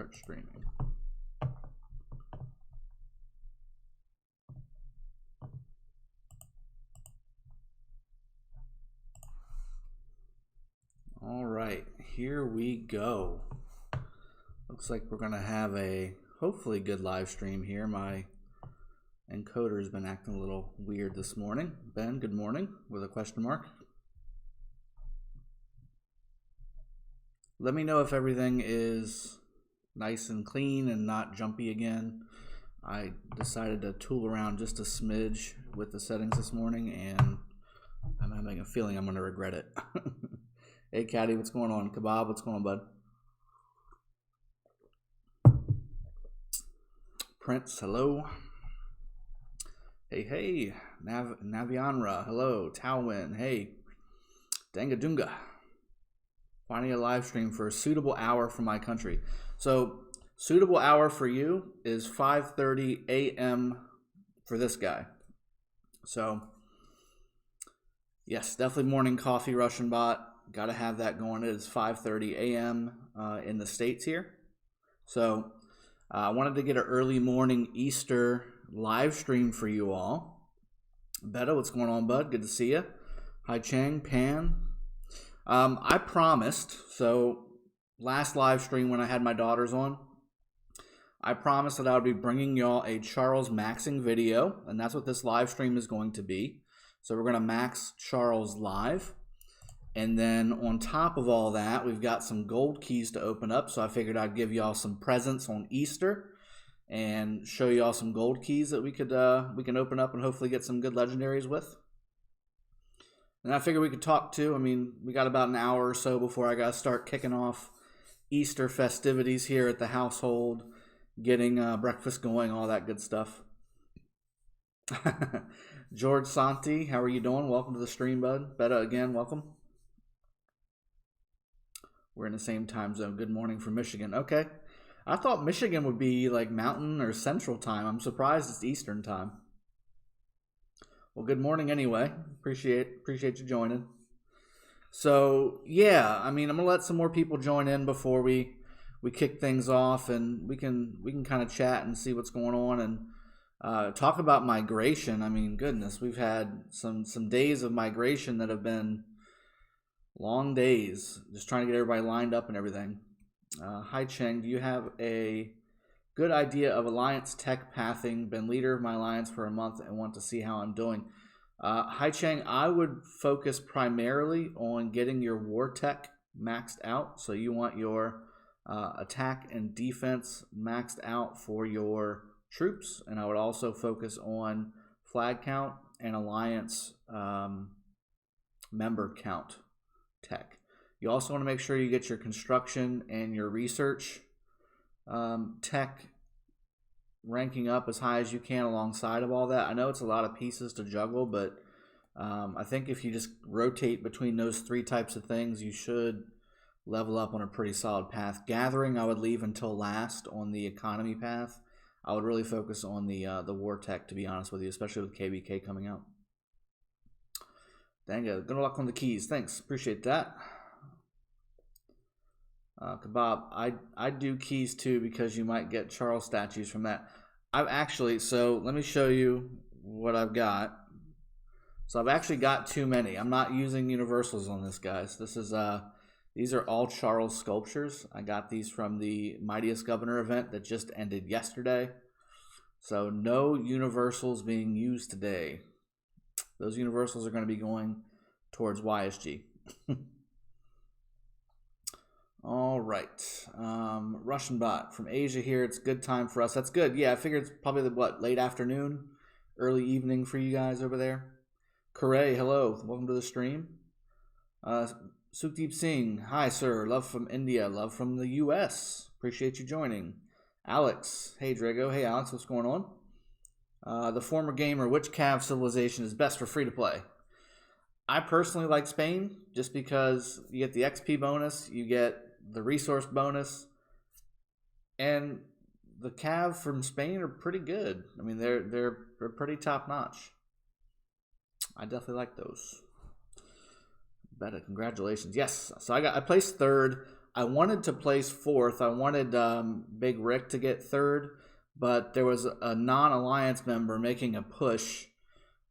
Start streaming. All right, here we go. Looks like we're gonna have a hopefully good live stream here. My encoder has been acting a little weird this morning. Ben, good morning, with a question mark. Let me know if everything is nice and clean and not jumpy again. I decided to tool around just a smidge with the settings this morning, and I'm having a feeling I'm going to regret it. Hey, Caddy, what's going on? Kebab, what's going on, bud? Prince, hello. Hey, Navianra, hello. Towin, hey. Dangadunga. Finding a live stream for a suitable hour for my country. So, suitable hour for you is 5:30 a.m. for this guy. So, yes, definitely morning coffee, Russian bot. Got to have that going. It is 5:30 a.m. In the States here. So, I wanted to get an early morning Easter live stream for you all. Betta, what's going on, bud? Good to see you. Hi, Chang, Pan. I promised, so last live stream when I had my daughters on, I promised that I would be bringing y'all a Charles maxing video, and that's what this live stream is going to be. So we're going to max Charles live. And then on top of all that, we've got some gold keys to open up. So I figured I'd give y'all some presents on Easter and show y'all some gold keys that we can open up and hopefully get some good legendaries with. And I figured we could talk too. I mean, we got about an hour or so before I got to start kicking off Easter festivities here at the household, getting breakfast going, all that good stuff. George Santi, how are you doing? Welcome to the stream, bud. Betta, again, welcome. We're in the same time zone. Good morning from Michigan. Okay. I thought Michigan would be like Mountain or Central time. I'm surprised it's Eastern time. Well, good morning anyway. Appreciate you joining. So, yeah, I mean, I'm going to let some more people join in before we kick things off, and we can kind of chat and see what's going on and talk about migration. I mean, goodness, we've had some days of migration that have been long days, just trying to get everybody lined up and everything. Hi, Cheng. Do you have a good idea of alliance tech pathing? Been leader of my alliance for a month and want to see how I'm doing. Hi, Cheng. I would focus primarily on getting your war tech maxed out. So you want your attack and defense maxed out for your troops. And I would also focus on flag count and alliance member count tech. You also want to make sure you get your construction and your research tech ranking up as high as you can alongside of all that. I know it's a lot of pieces to juggle, but I think if you just rotate between those three types of things, you should level up on a pretty solid path. Gathering, I would leave until last on the economy path. I would really focus on the war tech, to be honest with you, especially with KBK coming out. Dang it. Good luck on the keys. Thanks. Appreciate that. Kebab, I do keys too because you might get Charles statues from that. I've actually, so let me show you what I've got. So I've actually got too many. I'm not using universals on this, guys. This is these are all Charles sculptures. I got these from the Mightiest Governor event that just ended yesterday. So no universals being used today. Those universals are going to be going towards YSG. All right. Russian bot from Asia here. It's good time for us. That's good. Yeah, I figured it's probably late afternoon, early evening for you guys over there. Corey, hello. Welcome to the stream. Sukdeep Singh, hi, sir. Love from India. Love from the U.S. Appreciate you joining. Alex, hey, Drago. Hey, Alex, what's going on? The former gamer, which Cav civilization is best for free-to-play? I personally like Spain just because you get the XP bonus, you get the resource bonus, and the Cav from Spain are pretty good. I mean, they're pretty top-notch. I definitely like those. Betta, congratulations. Yes, so I placed third. I wanted to place fourth. I wanted Big Rick to get third, but there was a non-alliance member making a push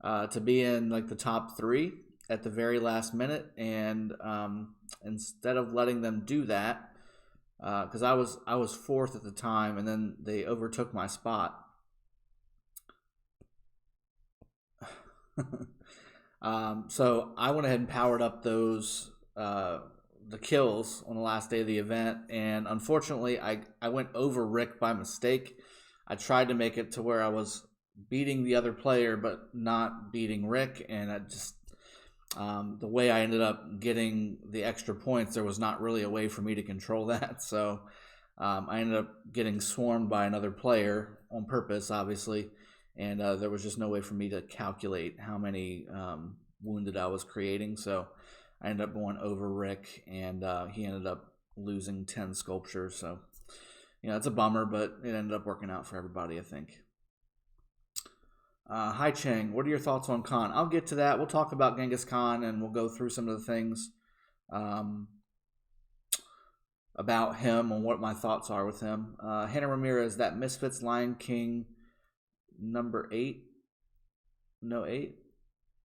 to be in like the top 3 at the very last minute, and instead of letting them do that, because I was fourth at the time, and then they overtook my spot. So I went ahead and powered up those the kills on the last day of the event, and unfortunately I went over Rick by mistake. I tried to make it to where I was beating the other player but not beating Rick, and I just the way I ended up getting the extra points, there was not really a way for me to control that, so I ended up getting swarmed by another player on purpose, obviously, and there was just no way for me to calculate how many wounded I was creating, so I ended up going over Rick, and he ended up losing 10 sculptures, so it's a bummer, but it ended up working out for everybody, I think. Hi Chang, what are your thoughts on Khan? I'll get to that. We'll talk about Genghis Khan, and we'll go through some of the things about him and what my thoughts are with him. Hannah Ramirez, that Misfits Lion King number 8? No, 8?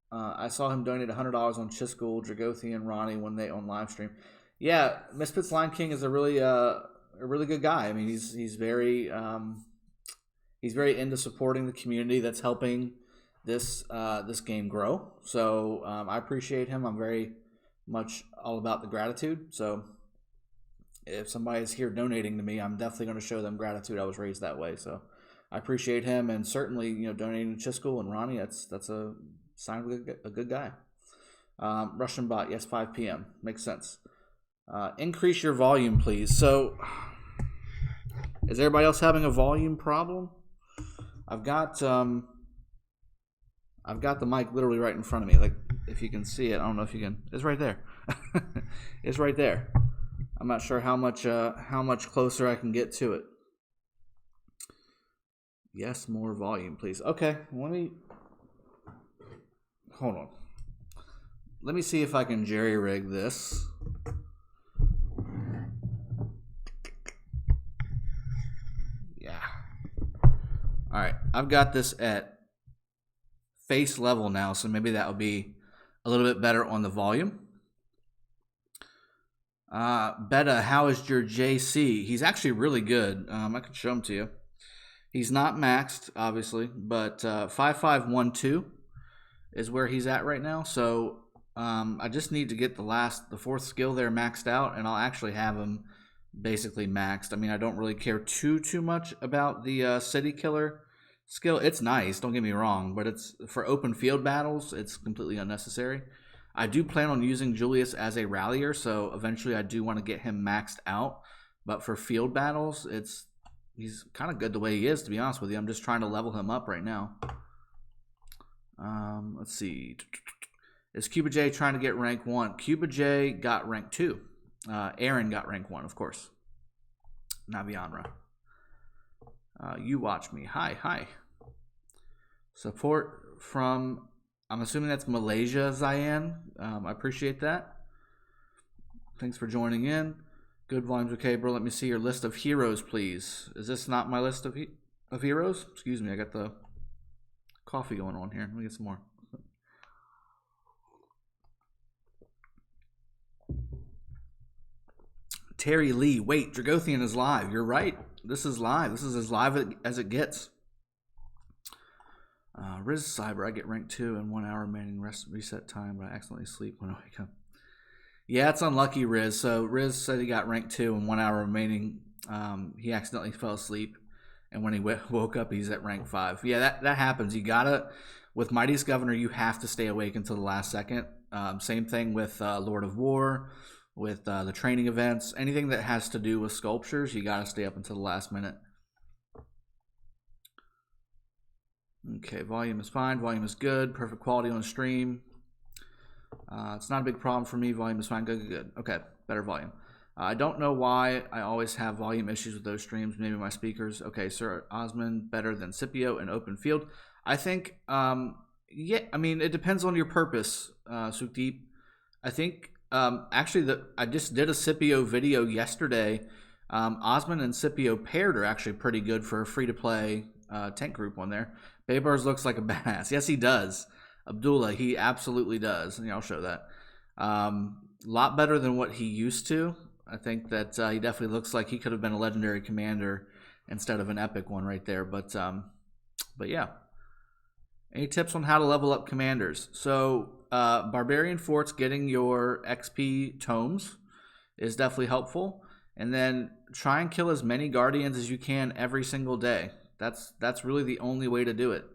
I saw him donate $100 on Chiskel, Dragothi, and Ronnie when they on live stream. Yeah, Misfits Lion King is a really good guy. I mean, he's very into supporting the community that's helping this game grow. So I appreciate him. I'm very much all about the gratitude. So if somebody is here donating to me, I'm definitely going to show them gratitude. I was raised that way, so I appreciate him, and certainly donating to Chiskel and Ronnie. That's a sign of a good guy. Russian bot, yes, 5 p.m. Makes sense. Increase your volume, please. So, is everybody else having a volume problem? I've got the mic literally right in front of me. Like, if you can see it, I don't know if you can. It's right there. It's right there. I'm not sure how much closer I can get to it. Yes, more volume, please. Okay, hold on. Let me see if I can jerry-rig this. Yeah. All right, I've got this at face level now, so maybe that will be a little bit better on the volume. Beta, how is your JC? He's actually really good. I can show him to you. He's not maxed, obviously, but 5512 is where he's at right now. So I just need to get the fourth skill there maxed out, and I'll actually have him basically maxed. I mean, I don't really care too much about the city killer skill. It's nice, don't get me wrong, but it's for open field battles, it's completely unnecessary. I do plan on using Julius as a rallier, so eventually I do want to get him maxed out. But for field battles, he's kind of good the way he is, to be honest with you. I'm just trying to level him up right now. Let's see. Is Cuba J trying to get rank 1? Cuba J got rank 2. Aaron got rank 1, of course. Navianra. You watch me. Hi. Support from, I'm assuming that's Malaysia, Zayan. I appreciate that. Thanks for joining in. Good volumes. Okay, bro, let me see your list of heroes, please. Is this not my list of heroes? Excuse me, I got the coffee going on here. Let me get some more. Terry Lee, wait, Dragothian is live. You're right. This is live. This is as live as it gets. Riz Cyber, I get rank 2 in 1 hour remaining reset time, but I accidentally sleep when I wake up. Yeah, it's unlucky, Riz. So Riz said he got rank 2 in 1 hour remaining. He accidentally fell asleep, and when he woke up, he's at rank 5. Yeah, that happens. You gotta, with Mightiest Governor, you have to stay awake until the last second. Same thing with Lord of War, with the training events. Anything that has to do with sculptures, you gotta stay up until the last minute. Okay, volume is fine. Volume is good. Perfect quality on stream. It's not a big problem for me. Volume is fine. Good. Okay, better volume. I don't know why I always have volume issues with those streams. Maybe my speakers. Okay, Sir Osman, better than Scipio in open field. I think, yeah, I mean, it depends on your purpose, Sukdeep. I think Actually, I just did a Scipio video yesterday. Osmond and Scipio paired are actually pretty good for a free-to-play tank group on there. Baybars looks like a badass. Yes, he does. Abdullah, he absolutely does. Yeah, I'll show that. A lot better than what he used to. I think that he definitely looks like he could have been a legendary commander instead of an epic one right there. But yeah. Any tips on how to level up commanders? So Barbarian Forts, getting your XP tomes is definitely helpful. And then try and kill as many Guardians as you can every single day. That's really the only way to do it.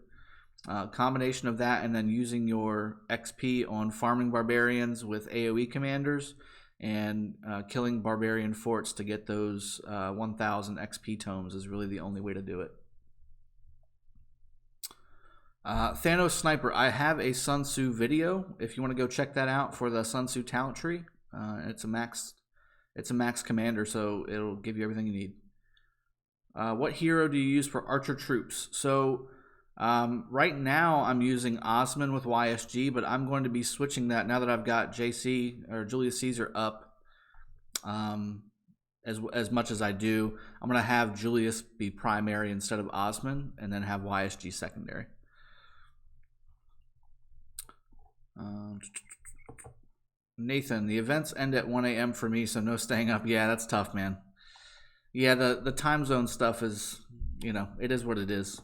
Combination of that and then using your XP on farming Barbarians with AoE commanders and killing Barbarian Forts to get those 1000 XP tomes is really the only way to do it. Thanos Sniper, I have a Sun Tzu video if you want to go check that out for the Sun Tzu talent tree. It's a max commander, so it'll give you everything you need. What hero do you use for archer troops? So right now I'm using Osmond with YSG, but I'm going to be switching that now that I've got JC or Julius Caesar up as much as I do. I'm going to have Julius be primary instead of Osmond and then have YSG secondary. Nathan, the events end at 1 a.m. for me, so no staying up. Yeah, that's tough, man. Yeah, the time zone stuff is, it is what it is.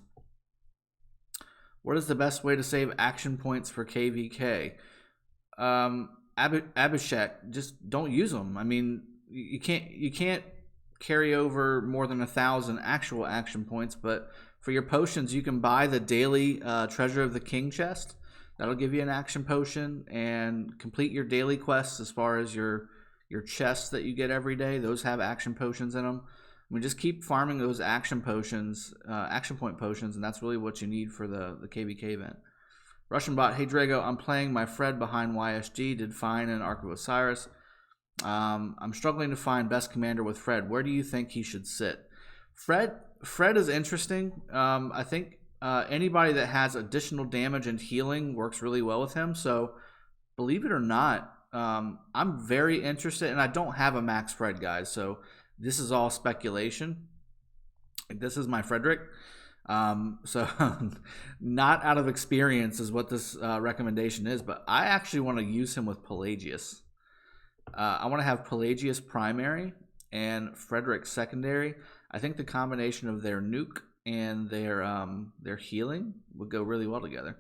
What is the best way to save action points for KVK? Abhishek, just don't use them. I mean, you can't carry over more than 1,000 actual action points, but for your potions, you can buy the daily Treasure of the King chest. That'll give you an action potion, and complete your daily quests as far as your chests that you get every day. Those have action potions in them. I mean, just keep farming those action potions, action point potions, and that's really what you need for the KVK event. Russian bot, hey Drago, I'm playing my Fred behind YSG, did fine in Ark of Osiris. I'm struggling to find best commander with Fred. Where do you think he should sit? Fred is interesting. I think anybody that has additional damage and healing works really well with him. So believe it or not, I'm very interested, and I don't have a max Fred, guys. So this is all speculation. This is my Frederick. So not out of experience is what this recommendation is, but I actually want to use him with Pelagius. I want to have Pelagius primary and Frederick secondary. I think the combination of their nuke and their healing would go really well together.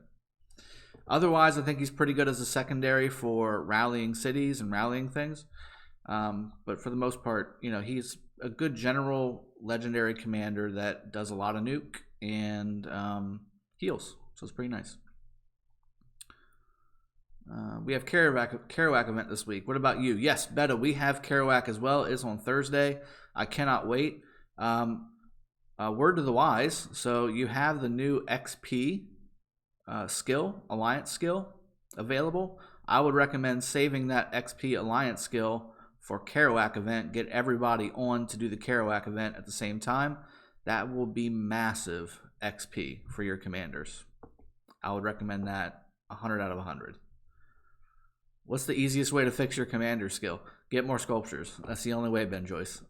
Otherwise, I think he's pretty good as a secondary for rallying cities and rallying things. But for the most part, he's a good general legendary commander that does a lot of nuke and heals. So it's pretty nice. We have Kerouac event this week. What about you? Yes, Beta, we have Kerouac as well. It's on Thursday. I cannot wait. Word to the wise. So you have the new XP skill, alliance skill available. I would recommend saving that XP alliance skill for Kerouac event. Get everybody on to do the Kerouac event at the same time. That will be massive XP for your commanders. I would recommend that 100 out of 100. What's the easiest way to fix your commander skill? Get more sculptures. That's the only way, Ben Joyce.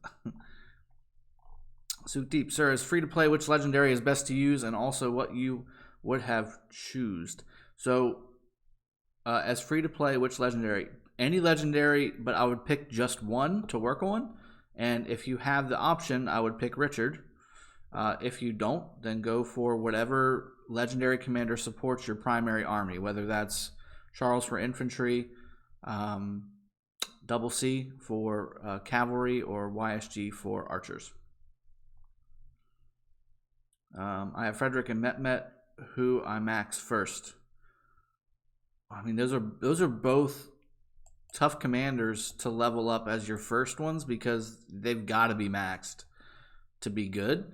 Suit Deep, sir, is free to play. Which legendary is best to use, and also what you would have chosen? So, as free to play, which legendary? Any legendary, but I would pick just one to work on. And if you have the option, I would pick Richard. If you don't, then go for whatever legendary commander supports your primary army, whether that's Charles for infantry, Double C for cavalry, or YSG for archers. I have Frederick and Mehmet, who I max first. I mean, those are both tough commanders to level up as your first ones because they've got to be maxed to be good.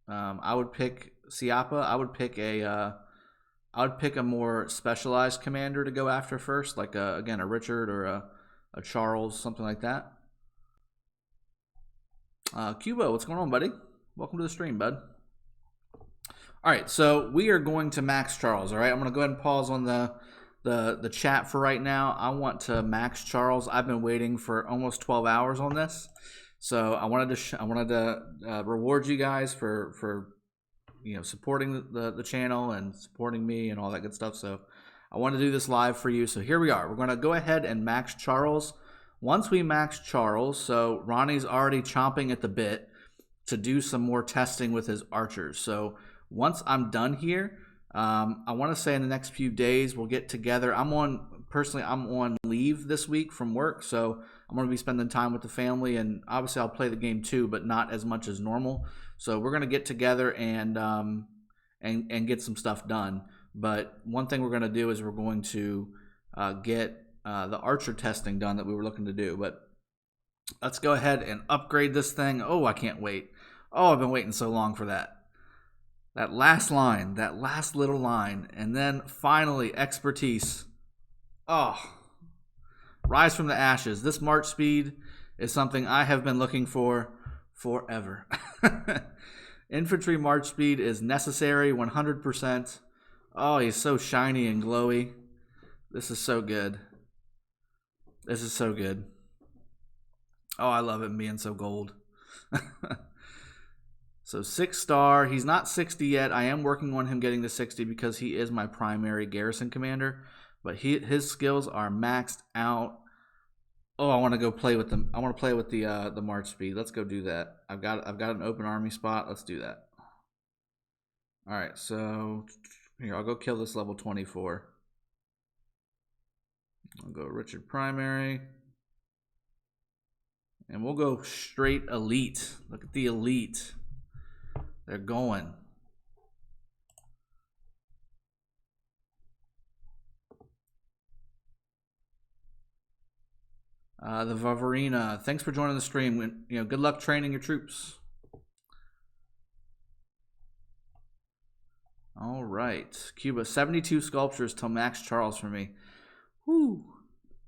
I would pick Siapa. I would pick a more specialized commander to go after first, like again a Richard or a Charles, something like that. Cubo, what's going on, buddy? Welcome to the stream, bud. All right, so we are going to max Charles. All right, I'm going to go ahead and pause on the the chat for right now. I want to max Charles. I've been waiting for almost 12 hours on this, so I wanted to reward you guys for supporting the channel and supporting me and all that good stuff. So I want to do this live for you. So here we are. We're going to go ahead and max Charles. Once we max Charles, so Ronnie's already chomping at the bit to do some more testing with his archers. So once I'm done here, I want to say in the next few days we'll get together. I'm on leave this week from work, so I'm going to be spending time with the family, and obviously I'll play the game too, but not as much as normal. So we're going to get together and get some stuff done. But one thing we're going to do is we're going to get the archer testing done that we were looking to do. But let's go ahead and upgrade this thing. Oh, I can't wait. Oh, I've been waiting so long for that. That last line, that last little line, and then finally expertise. Oh, rise from the ashes. This march speed is something I have been looking for forever. Infantry march speed is necessary 100%. Oh, he's so shiny and glowy. This is so good. This is so good. Oh, I love it being so gold. So 6-star. He's not 60 yet. I am working on him getting to 60 because he is my primary garrison commander. But his skills are maxed out. Oh, I want to go play with them. I want to play with the march speed. Let's go do that. I've got an open army spot. Let's do that. All right. So here, I'll go kill this level 24. I'll go Richard primary. And we'll go straight elite. Look at the elite. They're going. The Vavarina. Thanks for joining the stream. Good luck training your troops. All right. Cuba, 72 sculptures till Max Charles for me. Whew.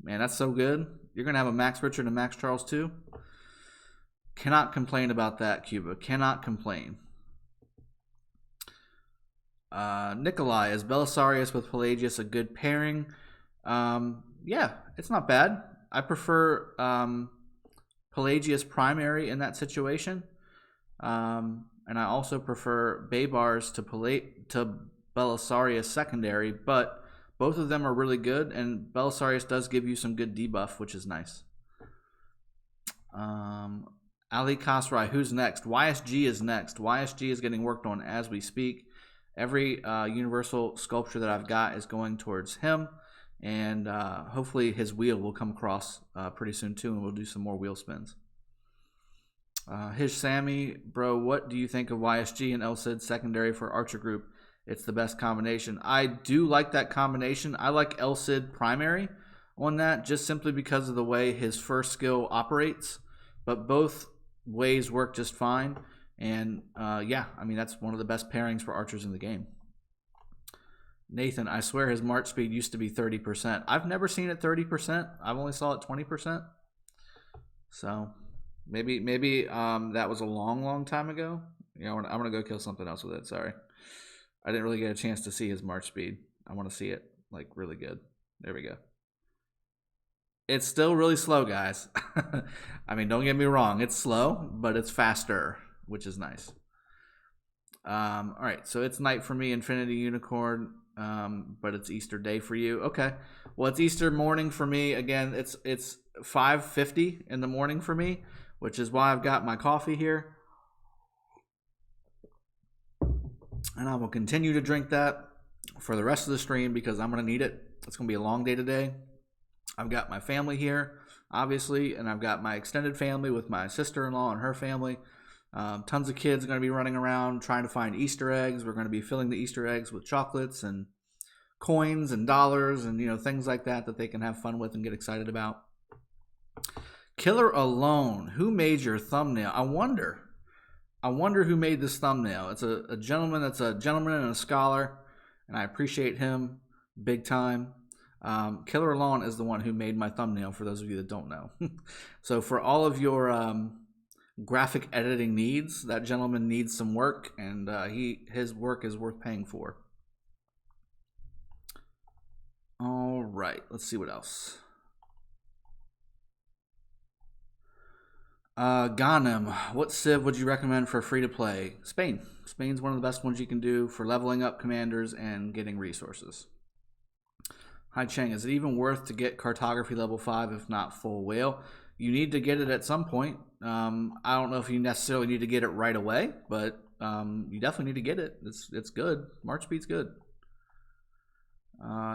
Man, that's so good. You're going to have a Max Richard and Max Charles too? Cannot complain about that, Cuba. Cannot complain. Nikolai, is Belisarius with Pelagius a good pairing? Yeah, it's not bad. I prefer Pelagius primary in that situation. And I also prefer Baybars to Belisarius secondary, but both of them are really good, and Belisarius does give you some good debuff, which is nice. Ali Kasrai, who's next? YSG is next. YSG is getting worked on as we speak. Every universal sculpture that I've got is going towards him, and hopefully his wheel will come across pretty soon too, and we'll do some more wheel spins. Hish Sammy, bro, what do you think of YSG and Elcid secondary for Archer group? It's the best combination. I do like that combination. I like Elcid primary on that just simply because of the way his first skill operates, but both ways work just fine. And yeah, I mean, that's one of the best pairings for archers in the game. Nathan, I swear his march speed used to be 30%. I've never seen it 30%. I've only saw it 20%. So maybe that was a long time ago. I'm gonna go kill something else with it. Sorry, I didn't really get a chance to see his march speed. I want to see it like really good. There we go. It's still really slow, guys. I mean, don't get me wrong. It's slow, but it's faster, which is nice. All right, so it's night for me, Infinity Unicorn, but it's Easter day for you. Okay, well, it's Easter morning for me. Again, it's 5:50 in the morning for me, which is why I've got my coffee here. And I will continue to drink that for the rest of the stream because I'm going to need it. It's going to be a long day today. I've got my family here, obviously, and I've got my extended family with my sister-in-law and her family. Tons of kids are going to be running around trying to find Easter eggs. We're going to be filling the Easter eggs with chocolates and coins and dollars and things like that they can have fun with and get excited about. Killer Alone, who made your thumbnail? I wonder who made this thumbnail. It's a gentleman that's a gentleman and a scholar, and I appreciate him big time. Killer Alone is the one who made my thumbnail, for those of you that don't know. So for all of your graphic editing needs, that gentleman needs some work, and his work is worth paying for. All right, let's see what else. Ghanem, what civ would you recommend for free to play? Spain. Spain's one of the best ones you can do for leveling up commanders and getting resources. Hi Cheng, is it even worth to get cartography level 5 if not full whale? You need to get it at some point. I don't know if you necessarily need to get it right away, but you definitely need to get it. It's good. March speed's good.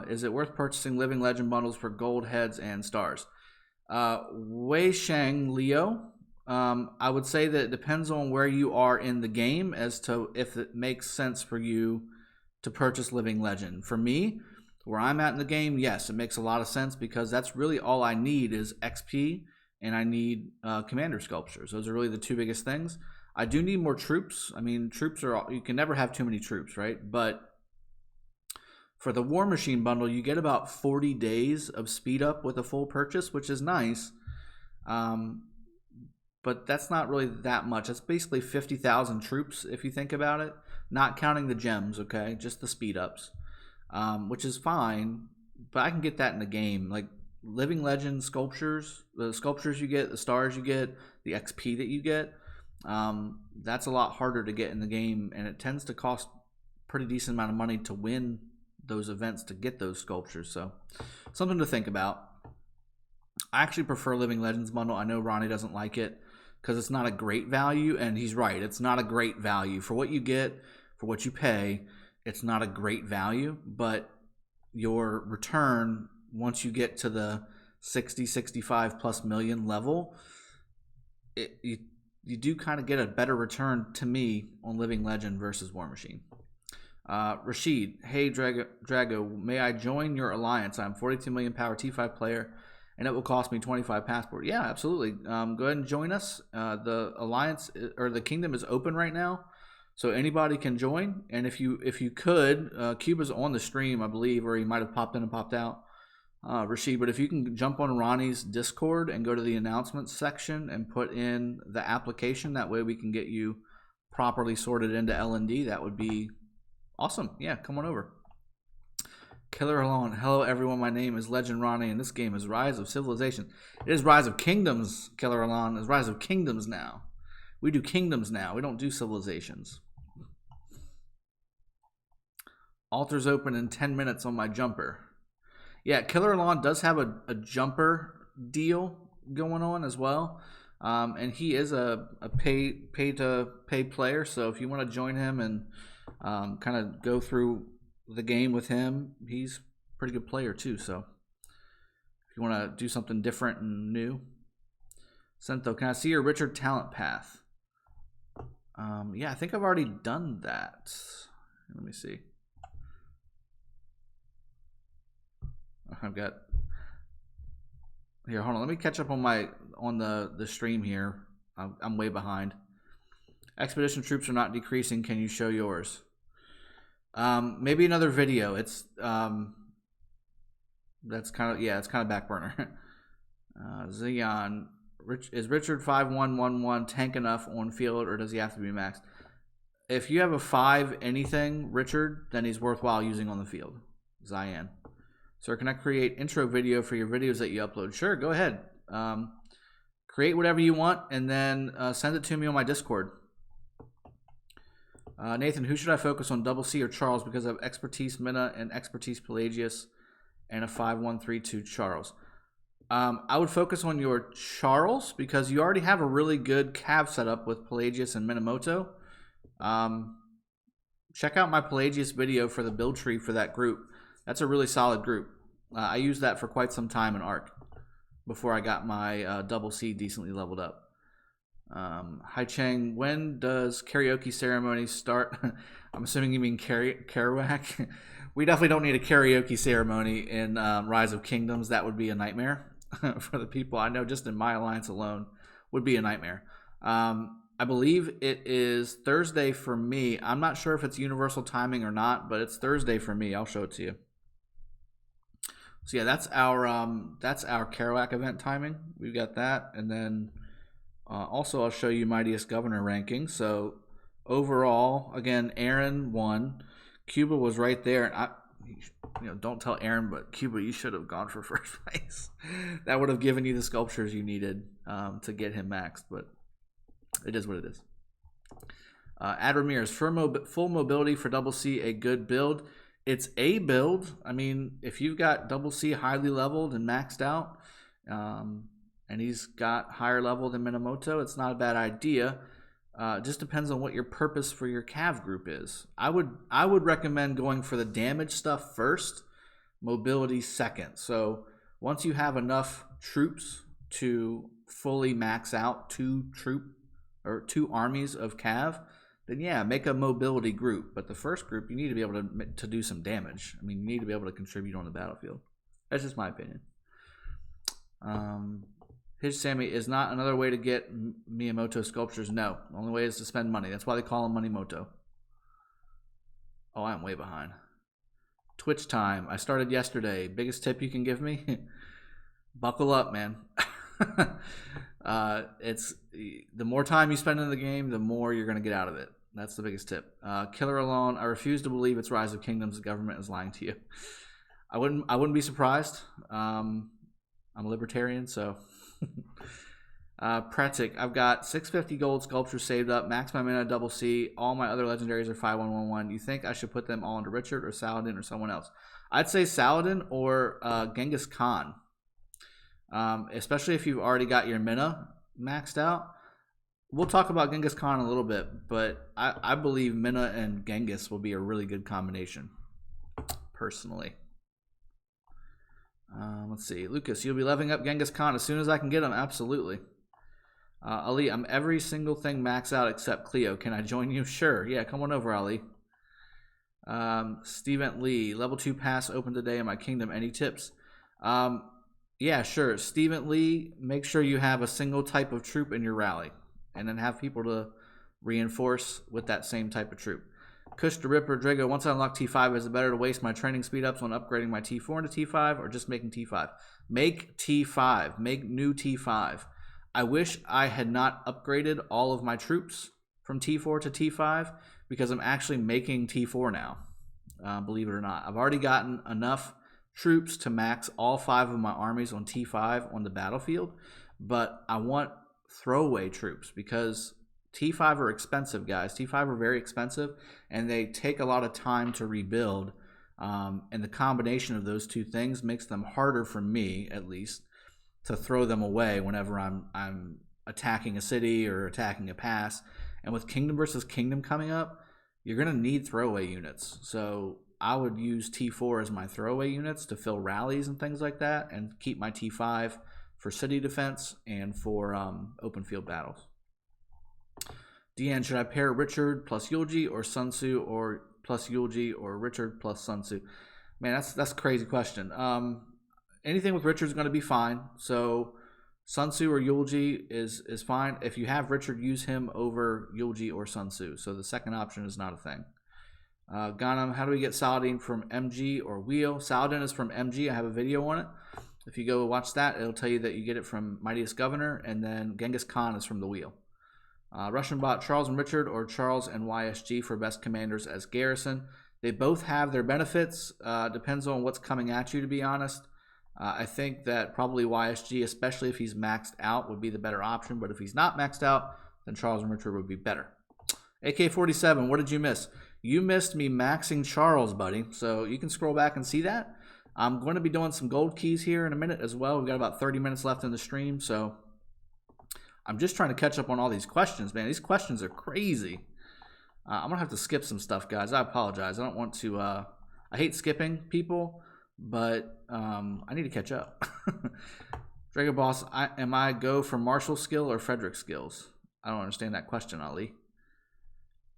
Is it worth purchasing Living Legend bundles for gold heads and stars? Wei Shang Leo, I would say that it depends on where you are in the game as to if it makes sense for you to purchase Living Legend. For me, where I'm at in the game, yes, it makes a lot of sense because that's really all I need is XP and I need commander sculptures. Those are really the two biggest things. I do need more troops. I mean, troops are, you can never have too many troops, right? But for the War Machine bundle, you get about 40 days of speed up with a full purchase, which is nice. But that's not really that much. It's basically 50,000 troops if you think about it, not counting the gems, okay? Just the speed ups, which is fine, but I can get that in the game. Like Living Legend sculptures, the sculptures you get, the stars you get, the XP that you get, that's a lot harder to get in the game, and it tends to cost pretty decent amount of money to win those events to get those sculptures. So something to think about. I actually prefer Living Legends bundle. I know Ronnie doesn't like it because it's not a great value, and he's right. It's not a great value. For what you get, for what you pay, it's not a great value, but your return once you get to the 60, 65 plus million level, you do kind of get a better return to me on Living Legend versus War Machine. Rashid, hey Drago, may I join your alliance? I'm 42 million power T5 player, and it will cost me 25 passport. Yeah, absolutely. Go ahead and join us. The alliance or the kingdom is open right now, so anybody can join. And if you could, Cuba's on the stream, I believe, or he might have popped in and popped out. Rashid, but if you can jump on Ronnie's Discord and go to the announcements section and put in the application, that way we can get you properly sorted into L&D. That would be awesome. Yeah, come on over. Killer Alone. Hello, everyone. My name is Legend Ronnie, and this game is Rise of Civilization. It is Rise of Kingdoms, Killer Alone. It's Rise of Kingdoms now. We do kingdoms now. We don't do civilizations. Altar's open in 10 minutes on my jumper. Yeah, Killer Alone does have a jumper deal going on as well. And he is a pay-to-pay player, so if you want to join him and kind of go through the game with him, he's a pretty good player too. So if you want to do something different and new, Sento, can I see your Richard talent path? Yeah, I think I've already done that. Let me see. I've got here. Hold on. Let me catch up on the stream here. I'm way behind. Expedition troops are not decreasing. Can you show yours? Maybe another video. It's that's kind of, yeah, it's kind of back burner. Zion, is Richard 5111 tank enough on field, or does he have to be maxed? If you have a 5 anything Richard, then he's worthwhile using on the field. Zion. Sir, can I create intro video for your videos that you upload? Sure, go ahead. Create whatever you want and then send it to me on my Discord. Nathan, who should I focus on, Double C or Charles? Because I have expertise Minna and expertise Pelagius and a 5132 Charles. I would focus on your Charles because you already have a really good cav setup with Pelagius and Minamoto. Check out my Pelagius video for the build tree for that group. That's a really solid group. I used that for quite some time in ARC before I got my Double C decently leveled up. Hi Cheng, when does karaoke ceremony start? I'm assuming you mean Kerouac. We definitely don't need a karaoke ceremony in Rise of Kingdoms. That would be a nightmare for the people I know. Just in my alliance alone would be a nightmare. I believe it is Thursday for me. I'm not sure if it's universal timing or not, but it's Thursday for me. I'll show it to you. So yeah, that's our Kerouac event timing. We've got that, and then also I'll show you Mightiest Governor ranking. So overall, again, Aaron won. Cuba was right there. don't tell Aaron, but Cuba, you should have gone for first place. That would have given you the sculptures you needed to get him maxed, but it is what it is. Ad Ramirez, full mobility for double C, a good build. It's a build. I mean, if you've got double C highly leveled and maxed out, and he's got higher level than Minamoto, it's not a bad idea. Just depends on what your purpose for your cav group is. I would recommend going for the damage stuff first, mobility second. So once you have enough troops to fully max out two armies of cav, then yeah, make a mobility group. But the first group, you need to be able to do some damage. I mean, you need to be able to contribute on the battlefield. That's just my opinion. His Sammy is not another way to get Miyamoto sculptures. No, the only way is to spend money. That's why they call him Moneymoto. Oh, I'm way behind. Twitch time. I started yesterday. Biggest tip you can give me? Buckle up, man. It's the more time you spend in the game, the more you're going to get out of it. That's the biggest tip. Killer Alone. I refuse to believe it's Rise of Kingdoms. The government is lying to you. I wouldn't be surprised. I'm a libertarian, so. Pratik, I've got 650 gold sculptures saved up, max my mana double C, all my other legendaries are 5111. You think I should put them all into Richard or Saladin or someone else? I'd say Saladin or Genghis Khan, especially if you've already got your mana maxed out. We'll talk about Genghis Khan a little bit, but I believe Mina and Genghis will be a really good combination, personally. Let's see. Lucas, you'll be leveling up Genghis Khan as soon as I can get him. Absolutely. Ali, I'm every single thing maxed out except Cleo. Can I join you? Sure. Yeah, come on over, Ali. Steven Lee, level 2 pass open today in my kingdom. Any tips? Yeah, sure. Steven Lee, make sure you have a single type of troop in your rally, and then have people to reinforce with that same type of troop. Kush the Ripper, Drago, once I unlock T5, is it better to waste my training speed ups on upgrading my T4 into T5 or just making T5? Make T5. Make new T5. I wish I had not upgraded all of my troops from T4 to T5 because I'm actually making T4 now, believe it or not. I've already gotten enough troops to max all 5 of my armies on T5 on the battlefield, but I want throwaway troops because T5 are expensive, guys. T5 are very expensive, and they take a lot of time to rebuild. And the combination of those two things makes them harder for me, at least, to throw them away whenever I'm attacking a city or attacking a pass. And with Kingdom versus Kingdom coming up, you're going to need throwaway units. So I would use T4 as my throwaway units to fill rallies and things like that, and keep my T5 for city defense and for open field battles. Deanne, should I pair Richard plus Yulji or Sun Tzu or plus Yulji or Richard plus Sun Tzu? Man, that's a crazy question. Anything with Richard is going to be fine. So Sun Tzu or Yulji is fine. If you have Richard, use him over Yulji or Sun Tzu. So the second option is not a thing. Ghanem, how do we get Saladin from MG or Wheel? Saladin is from MG. I have a video on it. If you go watch that, it'll tell you that you get it from Mightiest Governor, and then Genghis Khan is from the Wheel. Russian bot, Charles and Richard or Charles and YSG for best commanders as Garrison. They both have their benefits. Depends on what's coming at you, to be honest. I think that probably YSG, especially if he's maxed out, would be the better option. But if he's not maxed out, then Charles and Richard would be better. AK-47, what did you miss? You missed me maxing Charles, buddy. So you can scroll back and see that. I'm going to be doing some gold keys here in a minute as well. We've got about 30 minutes left in the stream, so I'm just trying to catch up on all these questions, man. These questions are crazy. I'm going to have to skip some stuff, guys. I apologize. I don't want to... I hate skipping people, but I need to catch up. Drago Boss, am I go for Marshall skill or Frederick skills? I don't understand that question, Ali.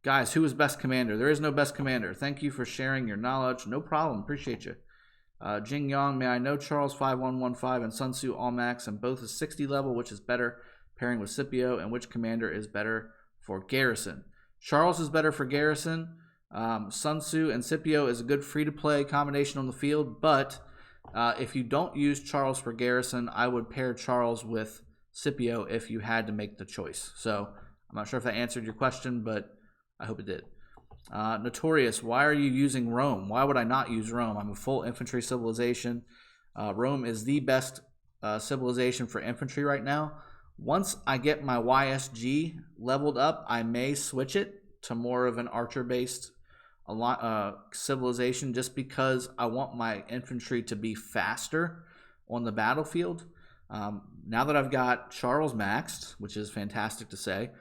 Guys, who is best commander? There is no best commander. Thank you for sharing your knowledge. No problem. Appreciate you. Jing Yang, may I know Charles 5115 and Sun Tzu all max and both is 60 level, which is better pairing with Scipio, and which commander is better for Garrison? Charles is better for Garrison. Sun Tzu and Scipio is a good free-to-play combination on the field, but if you don't use Charles for Garrison, I would pair Charles with Scipio if you had to make the choice. So I'm not sure if that answered your question, but I hope it did. Notorious, why are you using Rome? Why would I not use Rome? I'm a full infantry civilization. Rome is the best civilization for infantry right now. Once I get my YSG leveled up, I may switch it to more of an archer-based civilization, just because I want my infantry to be faster on the battlefield. Now that I've got Charles maxed, which is fantastic to say,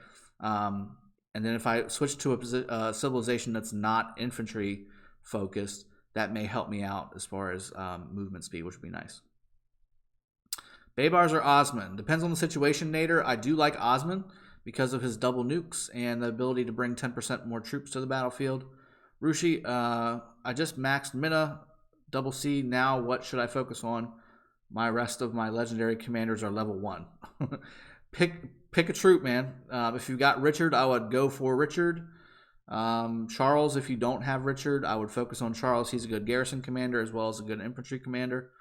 and then if I switch to a civilization that's not infantry focused, that may help me out as far as movement speed, which would be nice. Baybars or Osman? Depends on the situation, Nader. I do like Osman because of his double nukes and the ability to bring 10% more troops to the battlefield. Rushi, I just maxed Mina, double C. Now what should I focus on? My rest of my legendary commanders are level 1. Pick a troop, man. If you've got Richard, I would go for Richard. Charles, if you don't have Richard, I would focus on Charles. He's a good garrison commander as well as a good infantry commander.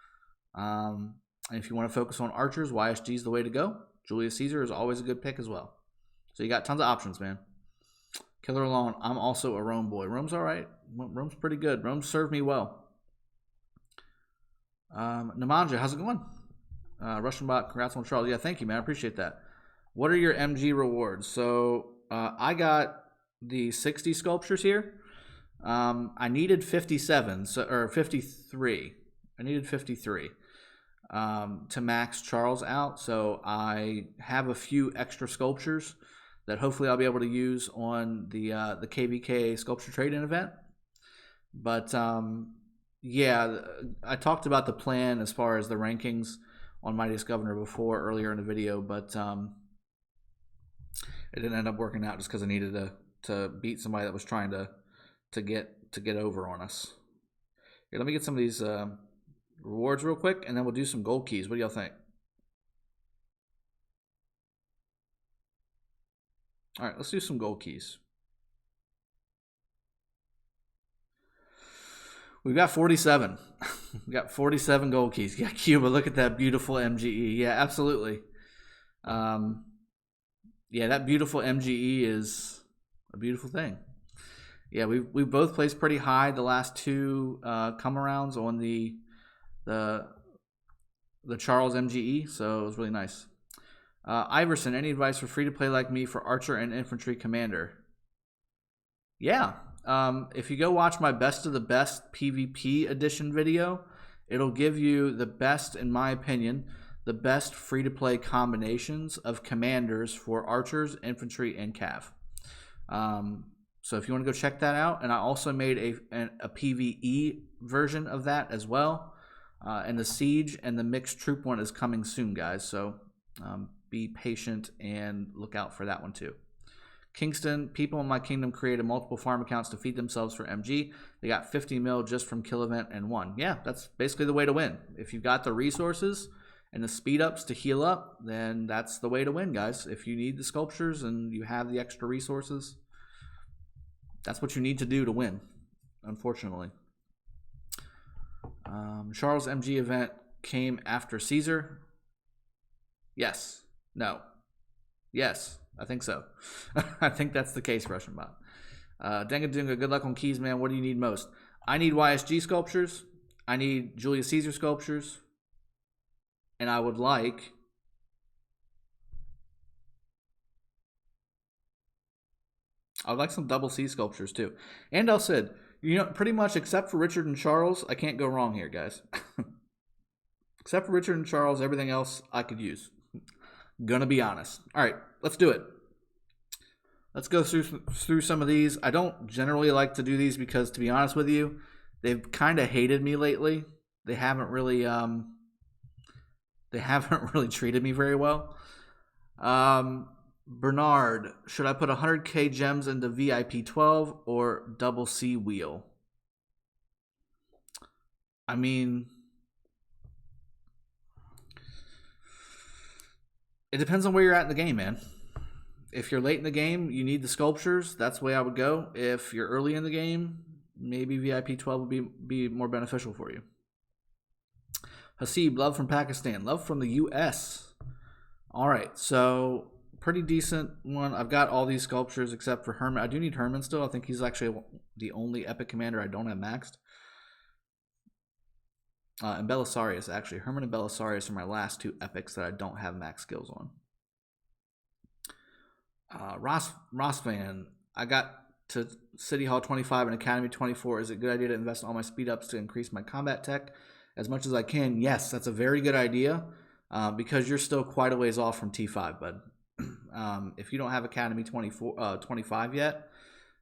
And if you want to focus on archers, YSG is the way to go. Julius Caesar is always a good pick as well. So you got tons of options, man. Killer Alone, I'm also a Rome boy. Rome's all right. Rome's pretty good. Rome served me well. Namanja, how's it going? Russian bot, congrats on Charles. Yeah, thank you, man. I appreciate that. What are your MG rewards? So I got the 60 sculptures here. I needed 57, or 53. I needed 53 to max Charles out. So I have a few extra sculptures that hopefully I'll be able to use on the KVK sculpture trade-in event. But yeah, I talked about the plan as far as the rankings on Mightiest Governor before earlier in the video, but it didn't end up working out just because I needed to beat somebody that was trying to get over on us. Here, let me get some of these rewards real quick, and then we'll do some gold keys. What do y'all think? All right, let's do some gold keys. We've got 47. We got 47 gold keys. Yeah, Cuba, look at that beautiful MGE. Yeah, absolutely. Yeah, that beautiful MGE is a beautiful thing. Yeah, we both placed pretty high the last two come-arounds on the Charles MGE, so it was really nice. Iverson, any advice for free-to-play like me for Archer and Infantry Commander? Yeah. If you go watch my Best of the Best PvP edition video, it'll give you the best, in my opinion, the best free-to-play combinations of commanders for Archers, Infantry, and Cav. So if you want to go check that out, and I also made a PvE version of that as well. And the Siege and the Mixed Troop one is coming soon, guys. So be patient and look out for that one too. Kingston, people in my kingdom created multiple farm accounts to feed themselves for MG. They got 50 mil just from kill event and won. Yeah, that's basically the way to win. If you've got the resources and the speed ups to heal up, then that's the way to win, guys. If you need the sculptures and you have the extra resources, that's what you need to do to win, unfortunately. Charles MG event came after Caesar. Yes. No. Yes. I think so. I think that's the case, Russian bot. Denga Dunga, good luck on keys, man. What do you need most? I need YSG sculptures. I need Julius Caesar sculptures. And I would like some double C sculptures too. And El Cid. You know, pretty much except for Richard and Charles, I can't go wrong here, guys. Except for Richard and Charles, everything else I could use. Gonna be honest. All right, let's do it. Let's go through some of these. I don't generally like to do these because, to be honest with you, they've kind of hated me lately. They haven't really treated me very well. Bernard, should I put 100k gems into VIP 12 or double C wheel? I mean, it depends on where you're at in the game, man. If you're late in the game, you need the sculptures. That's the way I would go. If you're early in the game, maybe VIP 12 would be more beneficial for you. Hasib, love from Pakistan. Love from the US. All right, so pretty decent one. I've got all these sculptures except for Herman. I do need Herman still. I think he's actually the only epic commander I don't have maxed. And Belisarius, actually. Herman and Belisarius are my last two epics that I don't have max skills on. Rossvan, I got to City Hall 25 and Academy 24. Is it a good idea to invest all my speed ups to increase my combat tech as much as I can? Yes, that's a very good idea because you're still quite a ways off from T5, bud. If you don't have Academy 25 yet,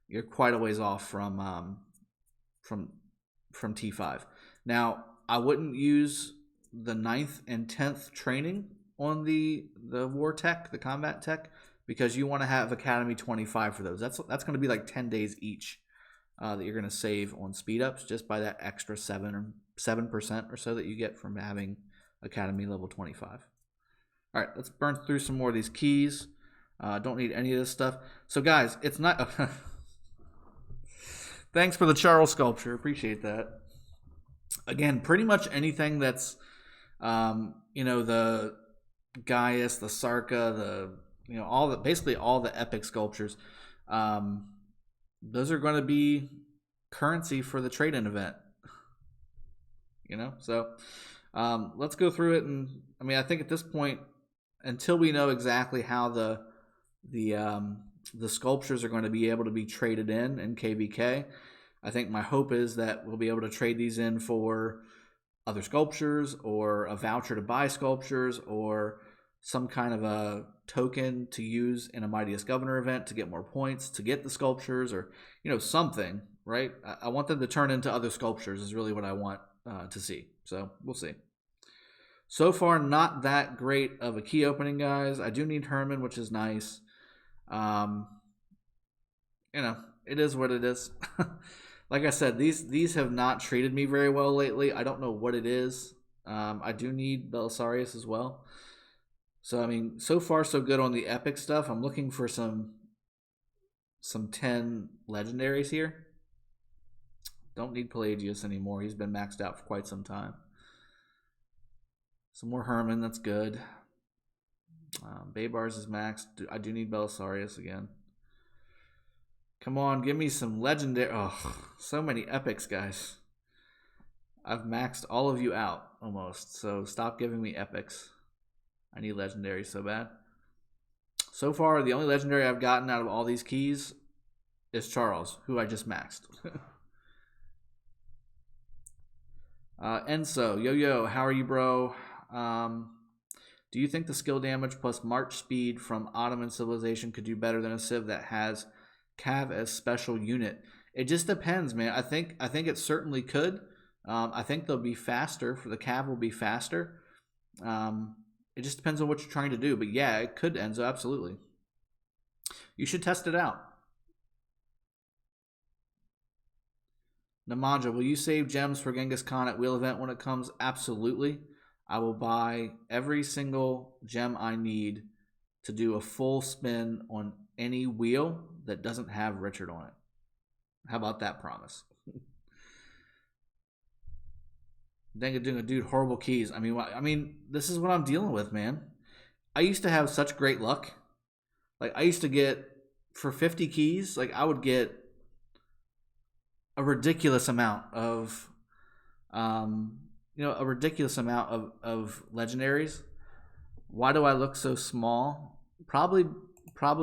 you're quite a ways off from T5. Now, I wouldn't use the 9th and 10th training on the war tech, the combat tech, because you want to have Academy 25 for those. That's going to be like 10 days each that you're going to save on speed ups just by that extra 7% or so that you get from having Academy level 25. All right, let's burn through some more of these keys. Don't need any of this stuff. So guys, it's not... Thanks for the Charles sculpture. Appreciate that. Again, pretty much anything that's, the Gaius, the Sarka, basically all the epic sculptures, those are going to be currency for the trade-in event. So let's go through it. And I think at this point, until we know exactly how the sculptures are going to be able to be traded in KVK, I think my hope is that we'll be able to trade these in for other sculptures or a voucher to buy sculptures or some kind of a token to use in a Mightiest Governor event to get more points to get the sculptures or, something, right? I want them to turn into other sculptures is really what I want to see. So we'll see. So far, not that great of a key opening, guys. I do need Herman, which is nice. It is what it is. Like I said, these have not treated me very well lately. I don't know what it is. I do need Belisarius as well. So, so far so good on the epic stuff. I'm looking for some 10 legendaries here. Don't need Pelagius anymore. He's been maxed out for quite some time. Some more Herman, that's good. Baybars is maxed. I do need Belisarius again. Come on, give me some legendary. Oh, so many epics, guys. I've maxed all of you out almost, so stop giving me epics. I need legendary so bad. So far, the only legendary I've gotten out of all these keys is Charles, who I just maxed. Enzo, yo, how are you, bro? Do you think the skill damage plus march speed from Ottoman Civilization could do better than a civ that has Cav as special unit? It just depends, man. I think it certainly could. I think they'll be faster. For the Cav will be faster. It just depends on what you're trying to do. But yeah, it could, Enzo, absolutely. You should test it out. Namanja, will you save gems for Genghis Khan at wheel event when it comes? Absolutely. I will buy every single gem I need to do a full spin on any wheel that doesn't have Richard on it. How about that promise? Dude, horrible keys. This is what I'm dealing with, man. I used to have such great luck. Like, I used to get, for 50 keys, like, I would get a ridiculous amount of, of legendaries. Why do I look so small? Probably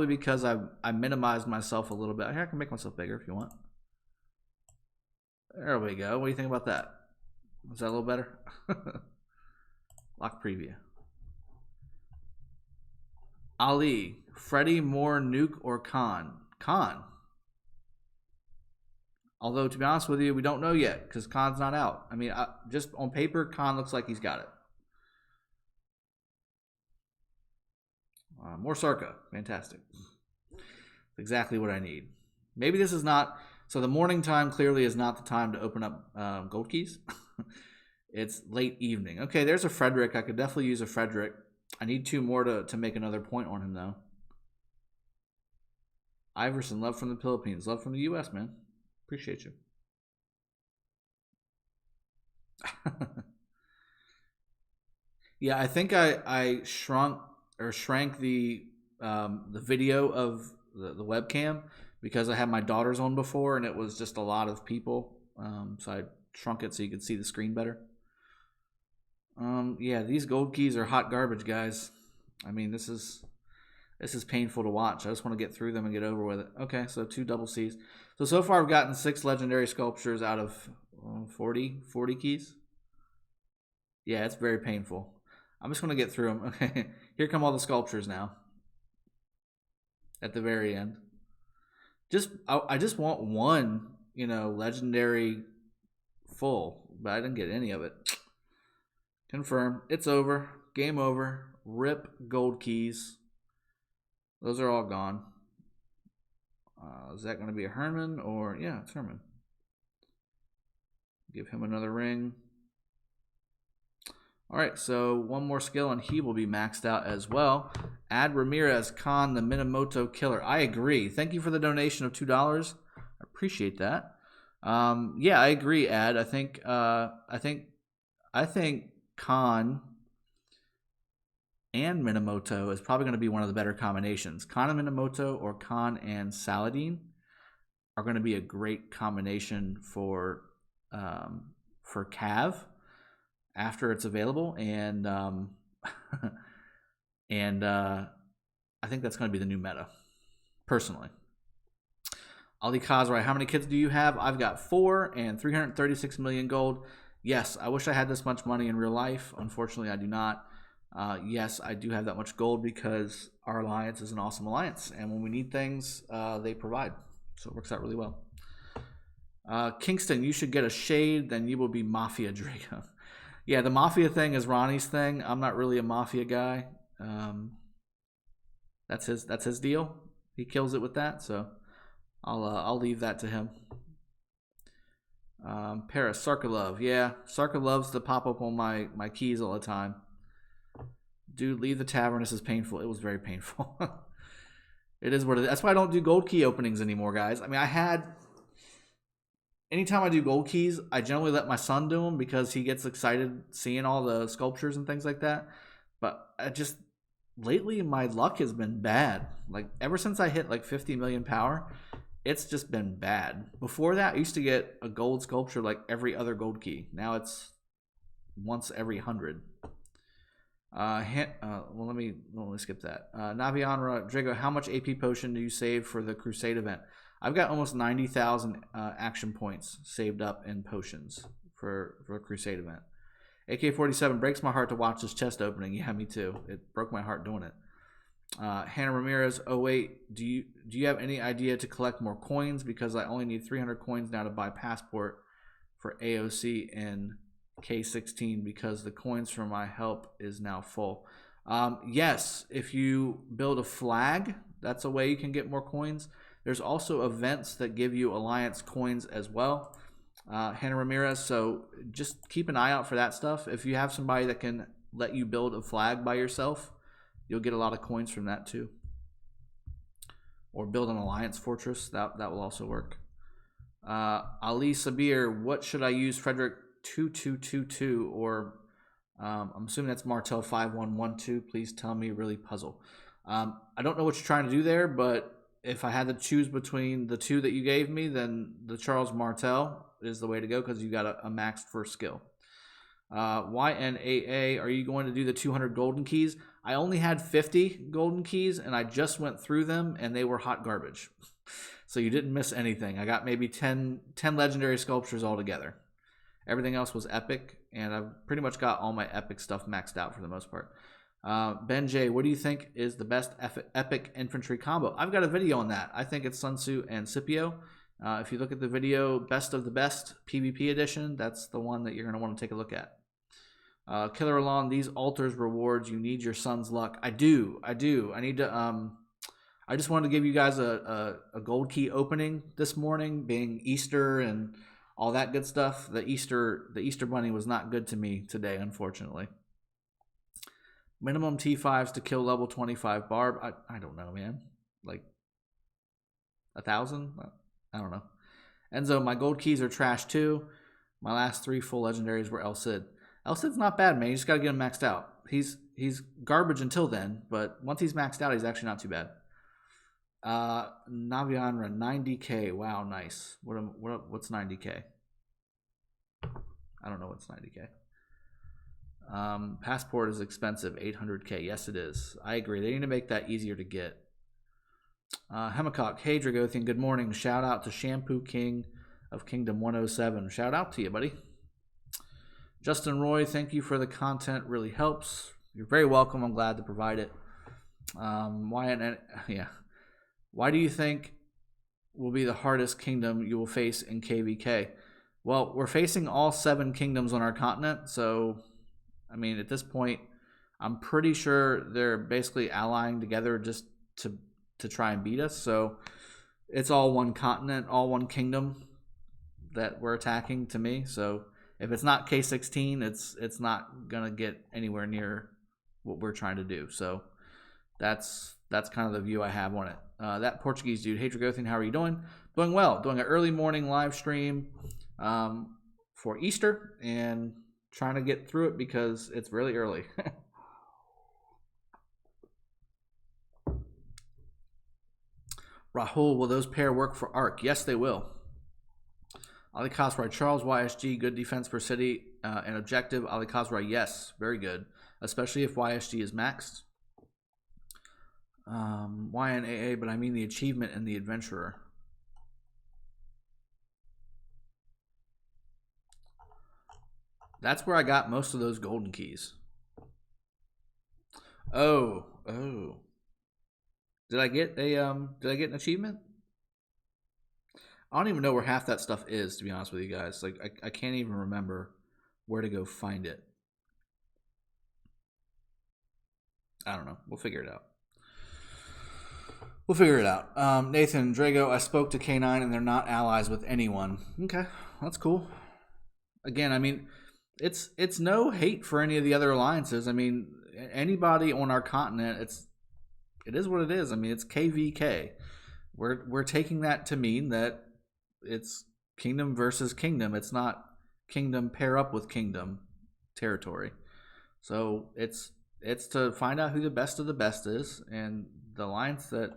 because I minimized myself a little bit. Here, I can make myself bigger if you want. There we go. What do you think about that? Is that a little better? Lock preview. Ali, Freddy, Moore, Nuke, or Khan? Khan. Although, to be honest with you, we don't know yet because Khan's not out. Just on paper, Khan looks like he's got it. More Sarka. Fantastic. Exactly what I need. Maybe this is not... So the morning time clearly is not the time to open up gold keys. It's late evening. Okay, there's a Frederick. I could definitely use a Frederick. I need 2 more to make another point on him, though. Iverson, love from the Philippines. Love from the U.S., man. Appreciate you. Yeah, I think I shrank the the video of the webcam because I had my daughters on before and it was just a lot of people. So I shrunk it so you could see the screen better. Yeah, these gold keys are hot garbage, guys. I mean, this is painful to watch. I just want to get through them and get over with it. Okay, so 2 double C's. So far I've gotten 6 legendary sculptures out of 40 keys. Yeah, it's very painful. I'm just going to get through them. Okay, here come all the sculptures now. At the very end. I just want one, legendary full, but I didn't get any of it. Confirm. It's over. Game over. Rip gold keys. Those are all gone. Is that going to be a Herman or... Yeah, it's Herman. Give him another ring. All right, so one more skill and he will be maxed out as well. Add Ramirez, Khan, the Minamoto Killer. I agree. Thank you for the donation of $2. I appreciate that. Yeah, I agree, Ad. I think Khan and Minamoto is probably going to be one of the better combinations. Khan and Minamoto or Khan and Saladin are going to be a great combination for Cav after it's available, and I think that's going to be the new meta, personally. Ali Kazrai, how many kids do you have? I've got 4 and 336 million gold. Yes, I wish I had this much money in real life. Unfortunately, I do not. Yes, I do have that much gold because our alliance is an awesome alliance, and when we need things, they provide. So it works out really well. Kingston, you should get a shade, then you will be Mafia Draco. Yeah, the Mafia thing is Ronnie's thing. I'm not really a Mafia guy. That's his deal. He kills it with that, so I'll leave that to him. Paris, Sarkalov. Yeah, Sarka loves to pop up on my keys all the time. Dude, leave the tavern. This is painful. It was very painful. It is what it is. That's why I don't do gold key openings anymore, guys. I mean, anytime I do gold keys, I generally let my son do them because he gets excited seeing all the sculptures and things like that. But lately my luck has been bad. Like ever since I hit like 50 million power, it's just been bad. Before that, I used to get a gold sculpture like every other gold key. Now it's once every 100. Well, let me skip that. Navianra, Drago, how much AP potion do you save for the Crusade event? I've got almost 90,000 action points saved up in potions for a Crusade event. AK-47 breaks my heart to watch this chest opening. Yeah, me too. It broke my heart doing it. Hannah Ramirez, oh wait, do you have any idea to collect more coins? Because I only need 300 coins now to buy passport for AOC and K16 because the coins for my help is now full. Yes, if you build a flag, that's a way you can get more coins. There's also events that give you alliance coins as well. Hannah Ramirez, so just keep an eye out for that stuff. If you have somebody that can let you build a flag by yourself, you'll get a lot of coins from that too. Or build an alliance fortress, that will also work. Ali Sabir, what should I use? Frederick 2222 or I'm assuming that's Martel 5112. Please tell me, really puzzle. I don't know what you're trying to do there, but if I had to choose between the two that you gave me, then the Charles Martel is the way to go because you got a maxed first skill. YNAA, are you going to do the 200 golden keys? I only had 50 golden keys and I just went through them and they were hot garbage. So you didn't miss anything. I got maybe 10 legendary sculptures altogether. Everything else was epic, and I've pretty much got all my epic stuff maxed out for the most part. Ben J, what do you think is the best epic infantry combo? I've got a video on that. I think it's Sun Tzu and Scipio. If you look at the video, Best of the Best PvP edition, that's the one that you're going to want to take a look at. Killer Alon, these altars rewards, you need your son's luck. I do. I need to, I just wanted to give you guys a gold key opening this morning, being Easter and all that good stuff. The Easter bunny was not good to me today, unfortunately. Minimum T5s to kill level 25 barb. I don't know, man. Like 1,000? I don't know. Enzo, my gold keys are trash too. My last 3 full legendaries were El Cid. El Cid's not bad, man. You just gotta get him maxed out. he's garbage until then, but once he's maxed out, he's actually not too bad. Navianra 90k. Wow, nice. What's 90k? I don't know what's 90k. Passport is expensive, 800k. Yes, it is. I agree. They need to make that easier to get. Hemacock, hey Dragothian, good morning. Shout out to Shampoo King of Kingdom 107. Shout out to you, buddy. Justin Roy, thank you for the content. Really helps. You're very welcome. I'm glad to provide it. Why do you think will be the hardest kingdom you will face in KVK? Well, we're facing all 7 kingdoms on our continent, so I mean, at this point, I'm pretty sure they're basically allying together just to try and beat us. So it's all one continent, all one kingdom that we're attacking to me. So if it's not K16, it's not gonna get anywhere near what we're trying to do. So that's kind of the view I have on it. That Portuguese dude, hey Dragothian, how are you doing? Doing well. Doing an early morning live stream for Easter and trying to get through it because it's really early. Rahul, will those pair work for Arc? Yes, they will. Ali Khosrow, Charles YSG, good defense per city and objective. Ali Khosrow, yes, very good, especially if YSG is maxed. YNAA, but I mean the achievement and the adventurer. That's where I got most of those golden keys. Oh. Did I get an achievement? I don't even know where half that stuff is, to be honest with you guys. Like I can't even remember where to go find it. I don't know. We'll figure it out. Nathan, Drago, I spoke to K9 and they're not allies with anyone. Okay, that's cool. Again, I mean, it's no hate for any of the other alliances. I mean, anybody on our continent, it is what it is. I mean, it's KVK. We're taking that to mean that it's kingdom versus kingdom. It's not kingdom pair up with kingdom territory. So it's to find out who the best of the best is, and the alliance that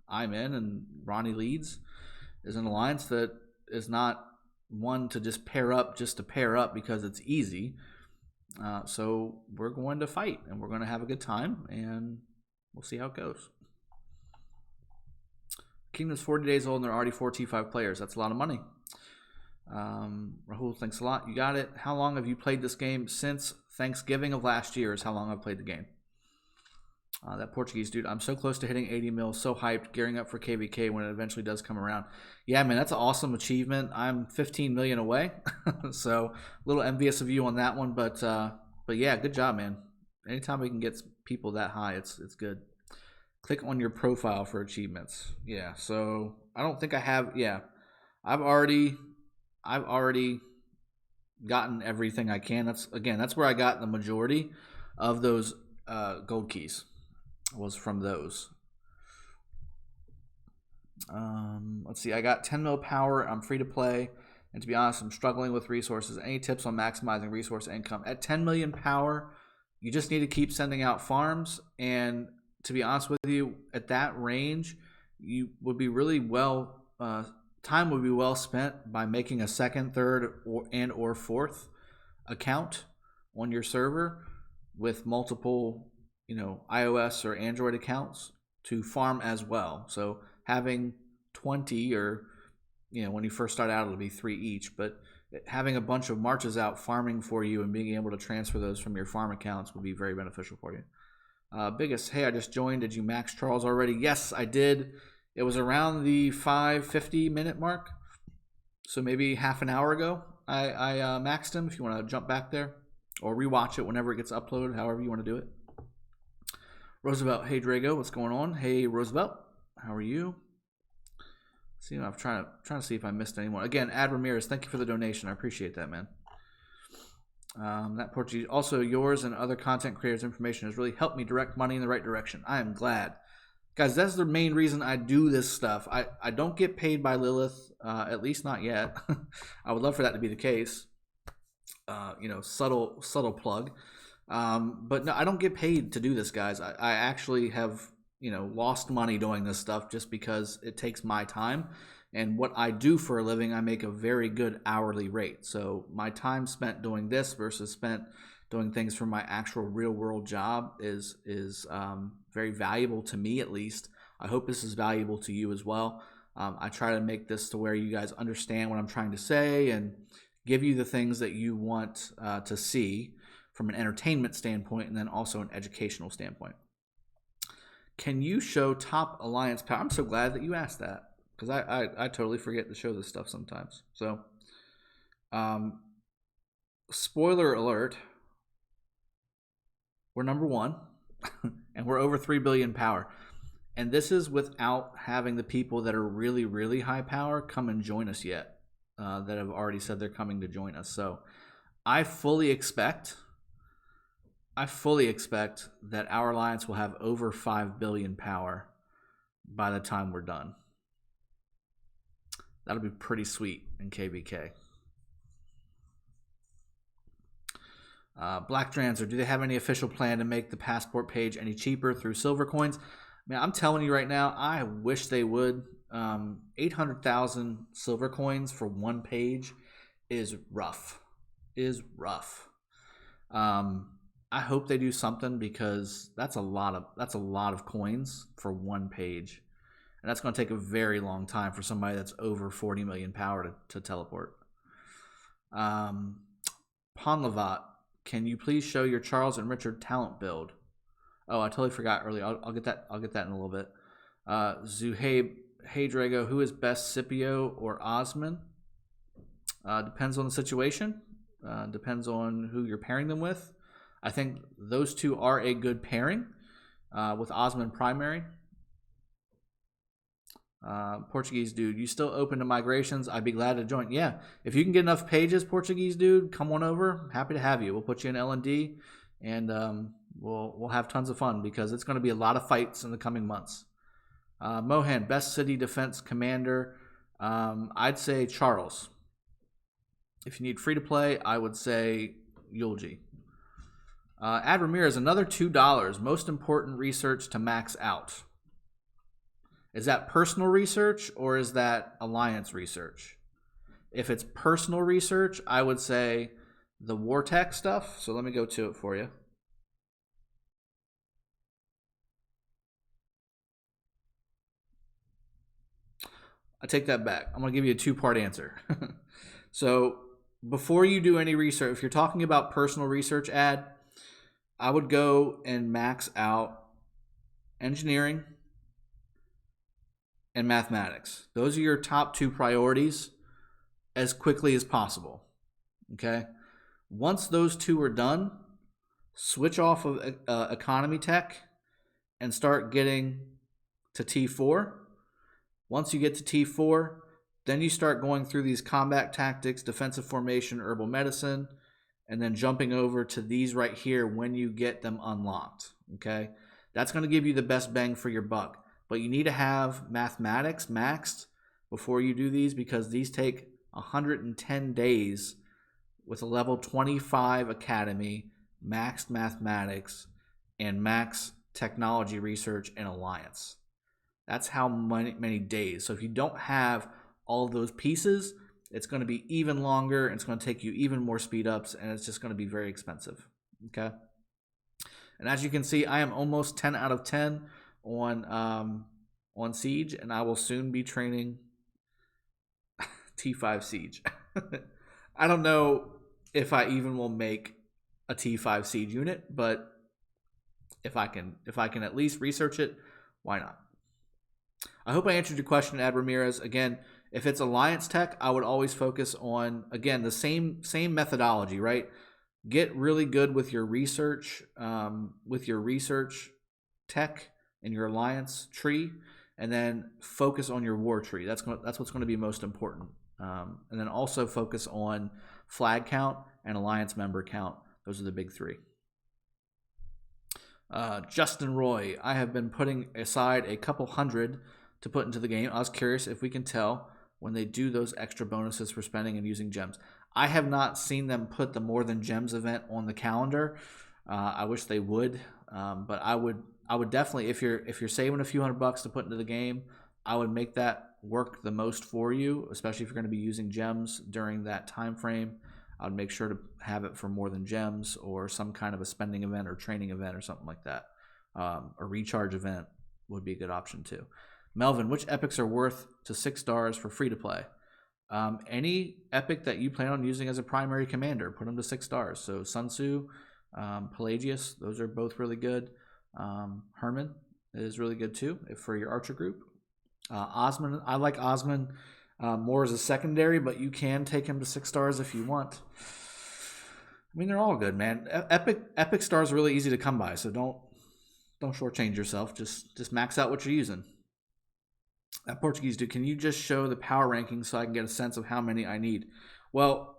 I'm in and Ronnie leads is an alliance that is not one to just pair up because it's easy. So we're going to fight and we're going to have a good time and we'll see how it goes. Kingdom's 40 days old and there are already 4 T5 players. That's a lot of money. Rahul, thanks a lot. You got it. How long have you played this game? Since Thanksgiving of last year is how long I've played the game. That Portuguese dude, I'm so close to hitting 80 mil, so hyped, gearing up for KVK when it eventually does come around. Yeah, man, that's an awesome achievement. I'm 15 million away, so a little envious of you on that one, but yeah, good job, man. Anytime we can get people that high, it's good. Click on your profile for achievements. Yeah, so I don't think I have. Yeah, I've already gotten everything I can. That's where I got the majority of those gold keys. Was from those. Let's see. I got 10 mil power. I'm free to play, and to be honest, I'm struggling with resources. Any tips on maximizing resource income at 10 million power? You just need to keep sending out farms, and to be honest with you, at that range, you would be really well. Time would be well spent by making a second, third, or fourth account on your server with multiple, iOS or Android accounts to farm as well. So having 20 or, when you first start out, it'll be 3 each, but having a bunch of marches out farming for you and being able to transfer those from your farm accounts would be very beneficial for you. Biggest, hey, I just joined. Did you max Charles already? Yes, I did. It was around the 5:50 minute mark. So maybe half an hour ago, I maxed him. If you want to jump back there or rewatch it whenever it gets uploaded, however you want to do it. Roosevelt, hey Drago, what's going on? Hey Roosevelt, how are you? See, I'm trying to see if I missed anyone. Again, Ad Ramirez, thank you for the donation. I appreciate that, man. That Portuguese, also yours and other content creators' information has really helped me direct money in the right direction. I am glad. Guys, that's the main reason I do this stuff. I don't get paid by Lilith, at least not yet. I would love for that to be the case. Subtle plug. But no, I don't get paid to do this, guys. I actually have, lost money doing this stuff just because it takes my time. And what I do for a living, I make a very good hourly rate. So my time spent doing this versus spent doing things for my actual real world job is very valuable to me, at least. I hope this is valuable to you as well. I try to make this to where you guys understand what I'm trying to say and give you the things that you want to see from an entertainment standpoint and then also an educational standpoint. Can you show top alliance power? I'm so glad that you asked that, because I totally forget to show this stuff sometimes. So, spoiler alert, we're number 1, and we're over 3 billion power. And this is without having the people that are really, really high power come and join us yet, that have already said they're coming to join us. So I fully expect that our alliance will have over 5 billion power by the time we're done. That'll be pretty sweet in KVK. Black Dranzer, do they have any official plan to make the passport page any cheaper through silver coins? Man, I'm telling you right now, I wish they would. 800,000 silver coins for one page is rough. I hope they do something, because that's a lot of coins for one page, and that's going to take a very long time for somebody that's over 40 million power to teleport. Ponlavat, can you please show your Charles and Richard talent build? Oh, I totally forgot earlier. I'll get that in a little bit. Zuhaib, hey Drago, who is best, Scipio or Osman? Depends on the situation. Depends on who you're pairing them with. I think those two are a good pairing, with Osman primary. Portuguese dude, you still open to migrations? I'd be glad to join. Yeah, if you can get enough pages, Portuguese dude, come on over. Happy to have you. We'll put you in L&D, and we'll have tons of fun, because it's going to be a lot of fights in the coming months. Mohan, best city defense commander. I'd say Charles. If you need free to play, I would say Yulji. Ad Ramirez, another $2. Most important research to max out. Is that personal research or is that alliance research? If it's personal research, I would say the war tech stuff. So let me go to it for you. I take that back. I'm going to give you a two-part answer. So before you do any research, if you're talking about personal research, I would go and max out engineering and mathematics. Those are your top two priorities as quickly as possible. Okay? Once those two are done, switch off of economy tech and start getting to T4. Once you get to T4, then you start going through these combat tactics, defensive formation, herbal medicine, and then jumping over to these right here when you get them unlocked. Okay? That's going to give you the best bang for your buck. But you need to have mathematics maxed before you do these, because these take 110 days with a level 25 academy, maxed mathematics, and max technology research and alliance. That's how many days. So if you don't have all of those pieces, it's going to be even longer, and it's going to take you even more speed ups, and it's just going to be very expensive. Okay? And as you can see, I am almost 10 out of 10 on Siege, and I will soon be training T5 Siege. I don't know if I even will make a T5 Siege unit, but if I can at least research it, why not? I hope I answered your question, Ad Ramirez. Again, if it's Alliance Tech, I would always focus on, again, the same methodology, right? Get really good with your research tech and your alliance tree, and then focus on your war tree. That's what's going to be most important. And then also focus on flag count and alliance member count. Those are the big three. Justin Roy, I have been putting aside a couple hundred to put into the game. I was curious if we can tell when they do those extra bonuses for spending and using gems. I have not seen them put the More Than Gems event on the calendar. I wish they would, but I would definitely, if you're saving a few $100 to put into the game, I would make that work the most for you, especially if you're going to be using gems during that time frame. I would make sure to have it for more than gems or some kind of a spending event or training event or something like that. A recharge event would be a good option too. Melvin, which epics are worth to 6 stars for free to play? Any epic that you plan on using as a primary commander, put them to 6 stars. So Sun Tzu, Pelagius, those are both really good. Herman is really good too for your archer group. Osman, I like Osman more as a secondary, but you can take him to 6 stars if you want. I mean, they're all good, man. Epic stars are really easy to come by, so don't shortchange yourself. Just max out what you're using. Portuguese dude, can you just show the power rankings so I can get a sense of how many I need? Well,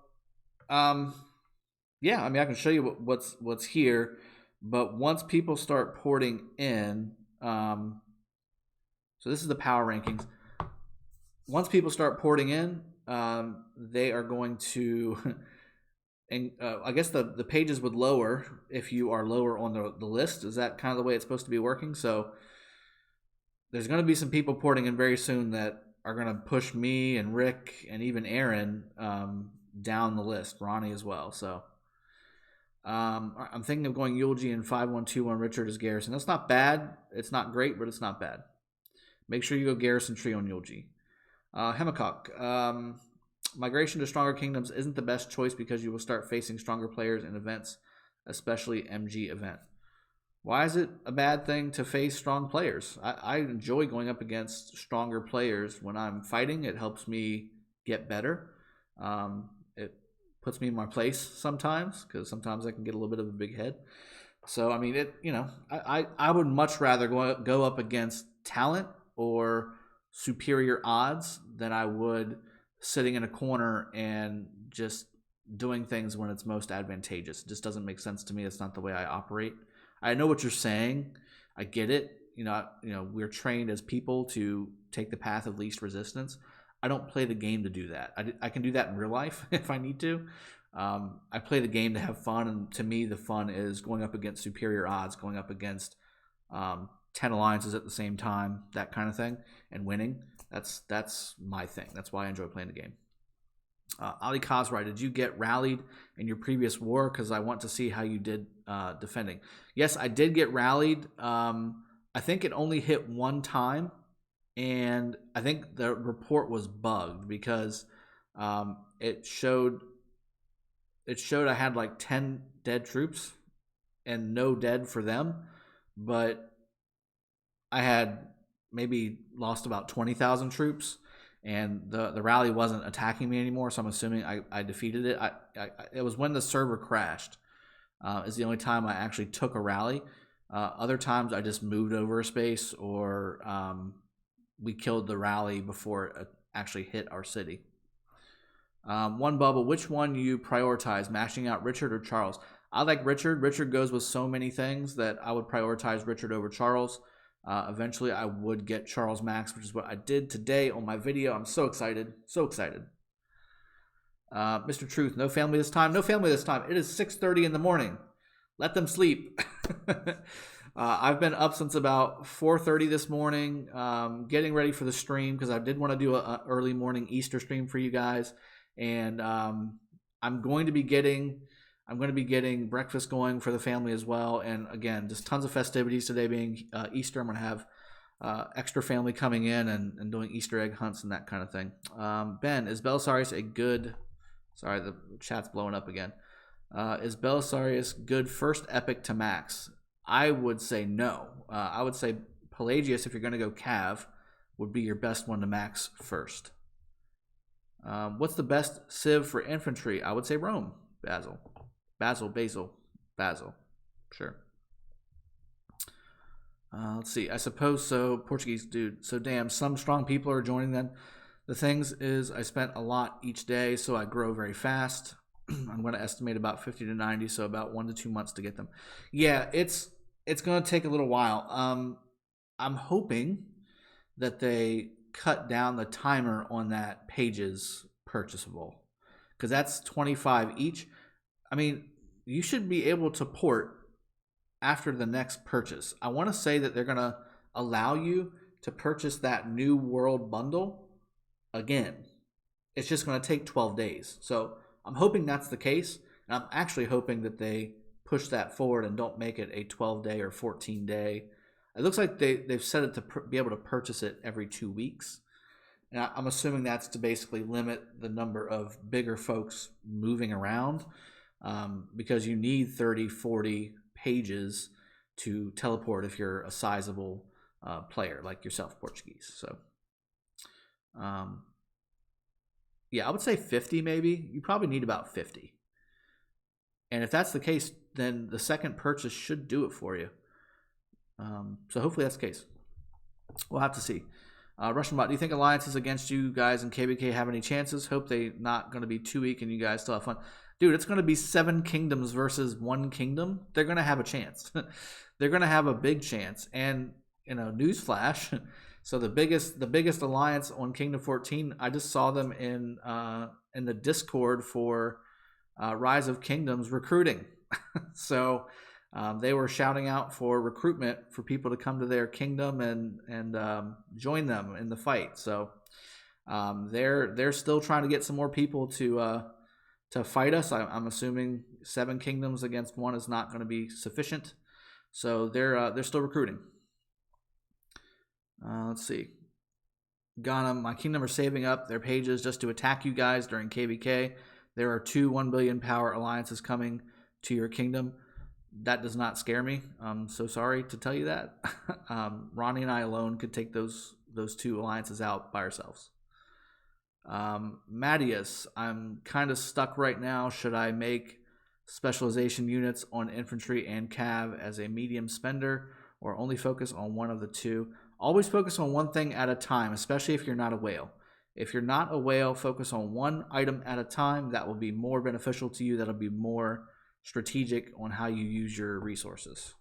yeah, I mean, I can show you what's here, but once people start porting in, so this is the power rankings. Once people start porting in, they are going to, and I guess the pages would lower if you are lower on the list. Is that kind of the way it's supposed to be working? So there's going to be some people porting in very soon that are going to push me and Rick and even Aaron down the list, Ronnie as well. So I'm thinking of going Eulogy and 5121 Richard as Garrison. That's not bad. It's not great, but it's not bad. Make sure you go Garrison Tree on Eulogy. Hemacock, Migration to Stronger Kingdoms isn't the best choice because you will start facing stronger players in events, especially MG event. Why is it a bad thing to face strong players? I enjoy going up against stronger players when I'm fighting. It helps me get better. It puts me in my place sometimes because sometimes I can get a little bit of a big head. So, I mean, I would much rather go up against talent or superior odds than I would sitting in a corner and just doing things when it's most advantageous. It just doesn't make sense to me. It's not the way I operate. I know what you're saying. I get it. We're trained as people to take the path of least resistance. I don't play the game to do that. I can do that in real life if I need to. I play the game to have fun, and to me, the fun is going up against superior odds, going up against 10 alliances at the same time, that kind of thing, and winning. That's my thing. That's why I enjoy playing the game. Ali Kazrai, did you get rallied in your previous war? Because I want to see how you did defending. Yes, I did get rallied. I think it only hit one time, and I think the report was bugged because it showed I had like 10 dead troops and no dead for them, but I had maybe lost about 20,000 troops. And the rally wasn't attacking me anymore, so I'm assuming I defeated it. It was when the server crashed. Is the only time I actually took a rally. Other times I just moved over a space, or we killed the rally before it actually hit our city. One Bubble, which one you prioritize, mashing out Richard or Charles? I like Richard. Richard goes with so many things that I would prioritize Richard over Charles. Eventually, I would get Charles Max, which is what I did today on my video. I'm so excited. So excited. Mr. Truth, no family this time. No family this time. It is 6:30 in the morning. Let them sleep. I've been up since about 4:30 this morning, getting ready for the stream because I did want to do an early morning Easter stream for you guys. And I'm going to be getting breakfast going for the family as well. And again, just tons of festivities today being Easter. I'm going to have extra family coming in and doing Easter egg hunts and that kind of thing. Ben, is Belisarius a good... Sorry, the chat's blowing up again. Is Belisarius good first epic to max? I would say no. I would say Pelagius, if you're going to go Cav, would be your best one to max first. What's the best civ for infantry? I would say Rome. Basil. Sure. Let's see. I suppose so. Portuguese dude. So damn, some strong people are joining them. The things is I spent a lot each day, so I grow very fast. I'm going to estimate about 50 to 90, so about 1 to 2 months to get them. Yeah, it's going to take a little while. I'm hoping that they cut down the timer on that pages purchasable, because that's 25 each. I mean, you should be able to port after the next purchase. I want to say that they're going to allow you to purchase that new world bundle again. It's just going to take 12 days. So I'm hoping that's the case. And I'm actually hoping that they push that forward and don't make it a 12-day or 14-day. It looks like they've set it to be able to purchase it every 2 weeks. And I'm assuming that's to basically limit the number of bigger folks moving around, because you need 30, 40 pages to teleport if you're a sizable player like yourself, Portuguese. So, yeah, I would say 50 maybe. You probably need about 50. And if that's the case, then the second purchase should do it for you. So hopefully that's the case. We'll have to see. Russian Bot, do you think alliances against you guys in KBK have any chances? Hope they're not going to be too weak and you guys still have fun. Dude, it's going to be 7 kingdoms versus 1 kingdom. They're going to have a chance. They're going to have a big chance. And, newsflash. So the biggest alliance on Kingdom 14, I just saw them in the Discord for Rise of Kingdoms recruiting. So they were shouting out for recruitment for people to come to their kingdom and join them in the fight. So they're still trying to get some more people to fight us. I'm assuming 7 kingdoms against 1 is not going to be sufficient. So they're still recruiting. Let's see. Ghana, my kingdom are saving up their pages just to attack you guys during KVK. There are 2 1 billion power alliances coming to your kingdom. That does not scare me. I'm so sorry to tell you that. Ronnie and I alone could take those 2 alliances out by ourselves. Mattias, I'm kind of stuck right now. Should I make specialization units on infantry and cav as a medium spender, or only focus on one of the 2? Always focus on one thing at a time, especially if you're not a whale. If you're not a whale, focus on one item at a time. That will be more beneficial to you. That'll be more strategic on how you use your resources.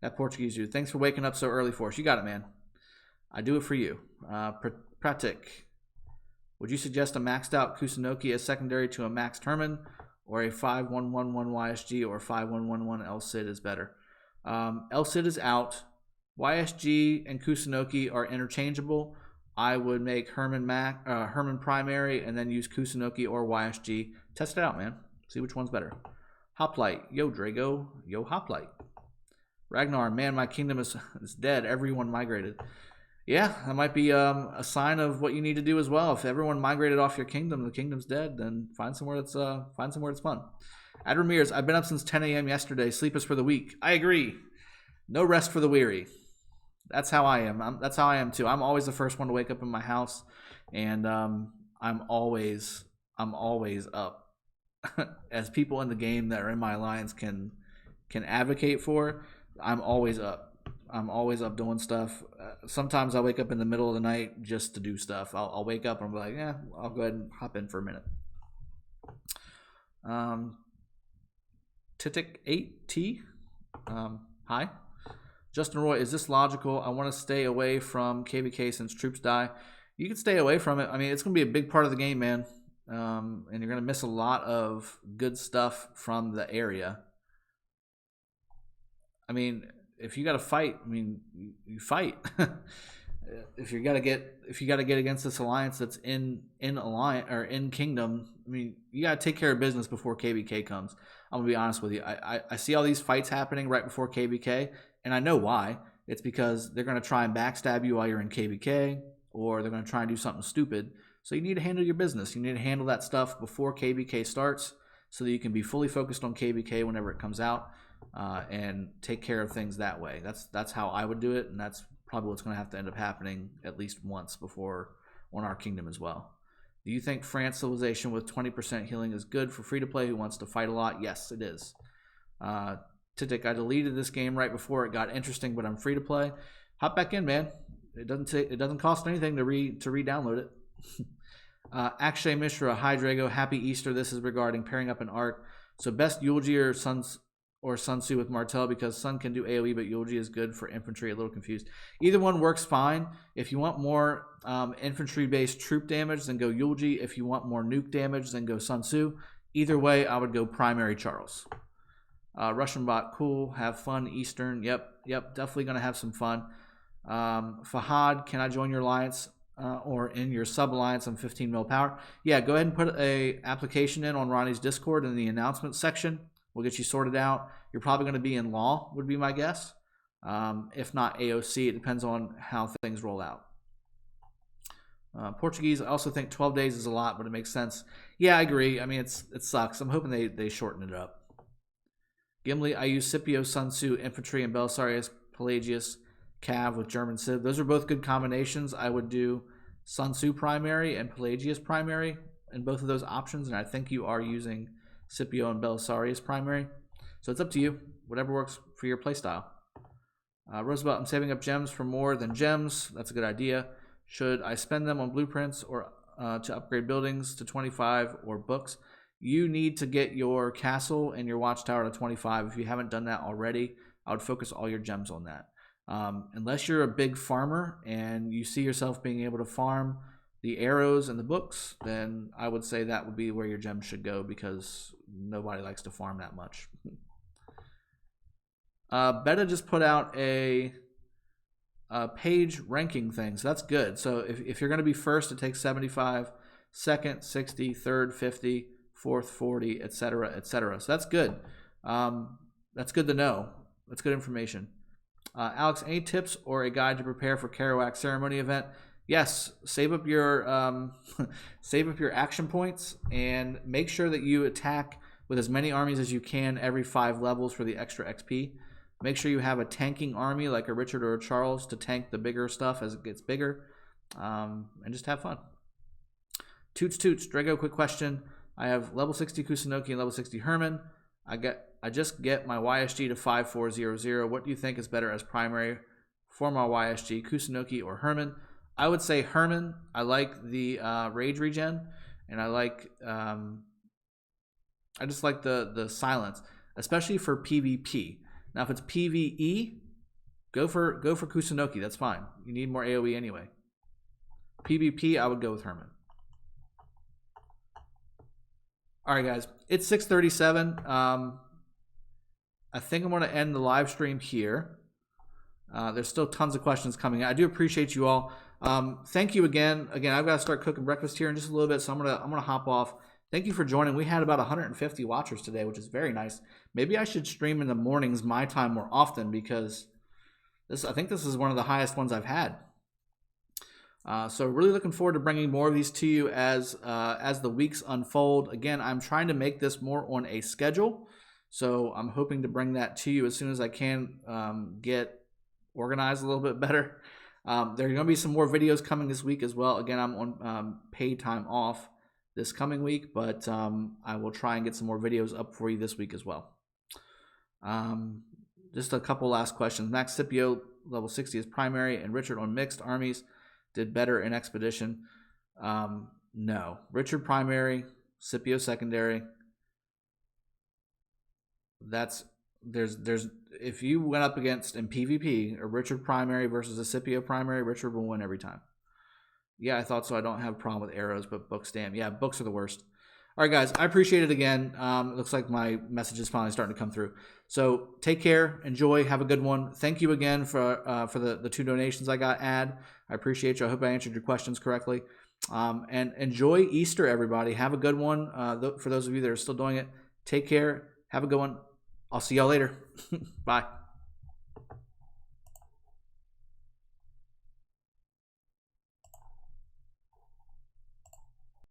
That Portuguese dude, thanks for waking up so early for us. You got it, man. I do it for you. Pratik, would you suggest a maxed out Kusunoki as secondary to a maxed Herman, or a 5111 YSG or 5111 El Cid is better? El Cid is out. YSG and Kusunoki are interchangeable. I would make Herman primary and then use Kusunoki or YSG. Test it out, man. See which one's better. Hoplite. Yo, Drago. Yo, Hoplite. Ragnar. Man, my kingdom is dead. Everyone migrated. Yeah, that might be a sign of what you need to do as well. If everyone migrated off your kingdom, the kingdom's dead, then find somewhere that's fun. Ad Ramirez. I've been up since 10 a.m. yesterday. Sleep is for the weak. I agree. No rest for the weary. That's how I am. That's how I am too. I'm always the first one to wake up in my house, and I'm always up. As people in the game that are in my alliance can advocate for, I'm always up. I'm always up doing stuff. Sometimes I wake up in the middle of the night just to do stuff. I'll wake up and be like, yeah, I'll go ahead and hop in for a minute. Titic8T. Hi. Justin Roy, is this logical? I want to stay away from KVK since troops die. You can stay away from it. I mean, it's going to be a big part of the game, man. And you're going to miss a lot of good stuff from the area. I mean, if you got to fight, I mean, you fight. If you got to get against this alliance that's in alliance or in kingdom, I mean, you got to take care of business before KVK comes. I'm gonna be honest with you. I see all these fights happening right before KVK, and I know why. It's because they're gonna try and backstab you while you're in KVK, or they're gonna try and do something stupid. So you need to handle your business. You need to handle that stuff before KVK starts, so that you can be fully focused on KVK whenever it comes out, and take care of things that way. That's how I would do it, and that's probably what's going to have to end up happening at least once before on our kingdom as well. Do you think France civilization with 20% healing is good for free-to-play who wants to fight a lot? Yes, it is. Titic, I deleted this game right before it got interesting, but I'm free-to-play. Hop back in, man. It doesn't cost anything to re-download it. Akshay Mishra, hi Drago, happy Easter. This is regarding pairing up an arc. So best Yulji or Sun Tzu with Martel, because Sun can do AoE, but Yulji is good for infantry. A little confused. Either one works fine. If you want more infantry-based troop damage, then go Yulji. If you want more nuke damage, then go Sun Tzu. Either way, I would go primary Charles. Russian bot, cool. Have fun, Eastern. Yep, definitely going to have some fun. Fahad, can I join your alliance or in your sub-alliance on 15 mil power? Yeah, go ahead and put a application in on Ronnie's Discord in the announcements section. We'll get you sorted out. You're probably going to be in law, would be my guess. If not AOC, it depends on how things roll out. Portuguese, I also think 12 days is a lot, but it makes sense. Yeah, I agree. I mean, it sucks. I'm hoping they shorten it up. Gimli, I use Scipio, Sun Tzu, Infantry, and Belisarius, Pelagius, Cav with German Civ. Those are both good combinations. I would do Sun Tzu primary and Pelagius primary in both of those options, and I think you are using Scipio and Belisarius primary. So it's up to you, whatever works for your playstyle. Roosevelt, I'm saving up gems for more than gems. That's a good idea. Should I spend them on blueprints or to upgrade buildings to 25 or books? You need to get your castle and your watchtower to 25. If you haven't done that already, I would focus all your gems on that. Unless you're a big farmer and you see yourself being able to farm the arrows and the books, then I would say that would be where your gems should go, because nobody likes to farm that much. Beta just put out a page ranking thing, so that's good. So if you're going to be first, it takes 75, second 60, third 50, fourth 40, etc., etc. So that's good. That's good to know. That's good information. Alex, any tips or a guide to prepare for Kerouac ceremony event? Yes, save up your save up your action points and make sure that you attack with as many armies as you can every 5 levels for the extra XP. Make sure you have a tanking army like a Richard or a Charles to tank the bigger stuff as it gets bigger, and just have fun. Toots, Drago, quick question. I have level 60 Kusunoki and level 60 Herman. I just get my YSG to 5400. What do you think is better as primary for my YSG, Kusunoki or Herman? I would say Herman. I like the rage regen, and I like I just like the silence, especially for PvP. Now, if it's PvE, go for Kusunoki. That's fine. You need more AoE anyway. PvP, I would go with Herman. All right, guys. It's 6:37. I think I'm going to end the live stream here. There's still tons of questions coming in. I do appreciate you all. Thank you again. Again, I've got to start cooking breakfast here in just a little bit, so I'm gonna hop off. Thank you for joining. We had about 150 watchers today, which is very nice. Maybe I should stream in the mornings my time more often, because I think this is one of the highest ones I've had. So really looking forward to bringing more of these to you as the weeks unfold. Again, I'm trying to make this more on a schedule, so I'm hoping to bring that to you as soon as I can get organized a little bit better. There are going to be some more videos coming this week as well. Again, I'm on paid time off this coming week, but I will try and get some more videos up for you this week as well. Just a couple last questions. Max Scipio, level 60 is primary, and Richard on mixed armies did better in expedition. No. Richard primary, Scipio secondary. There's if you went up against in PvP a Richard primary versus a Scipio primary, Richard will win every time. Yeah, I thought so. I don't have a problem with arrows, but books, damn. Yeah, books are the worst. All right, guys, I appreciate it again. It looks like my message is finally starting to come through. So take care, enjoy, have a good one. Thank you again for the 2 donations I got. I appreciate you. I hope I answered your questions correctly. And enjoy Easter, everybody. Have a good one. For those of you that are still doing it, take care. Have a good one. I'll see y'all later. Bye.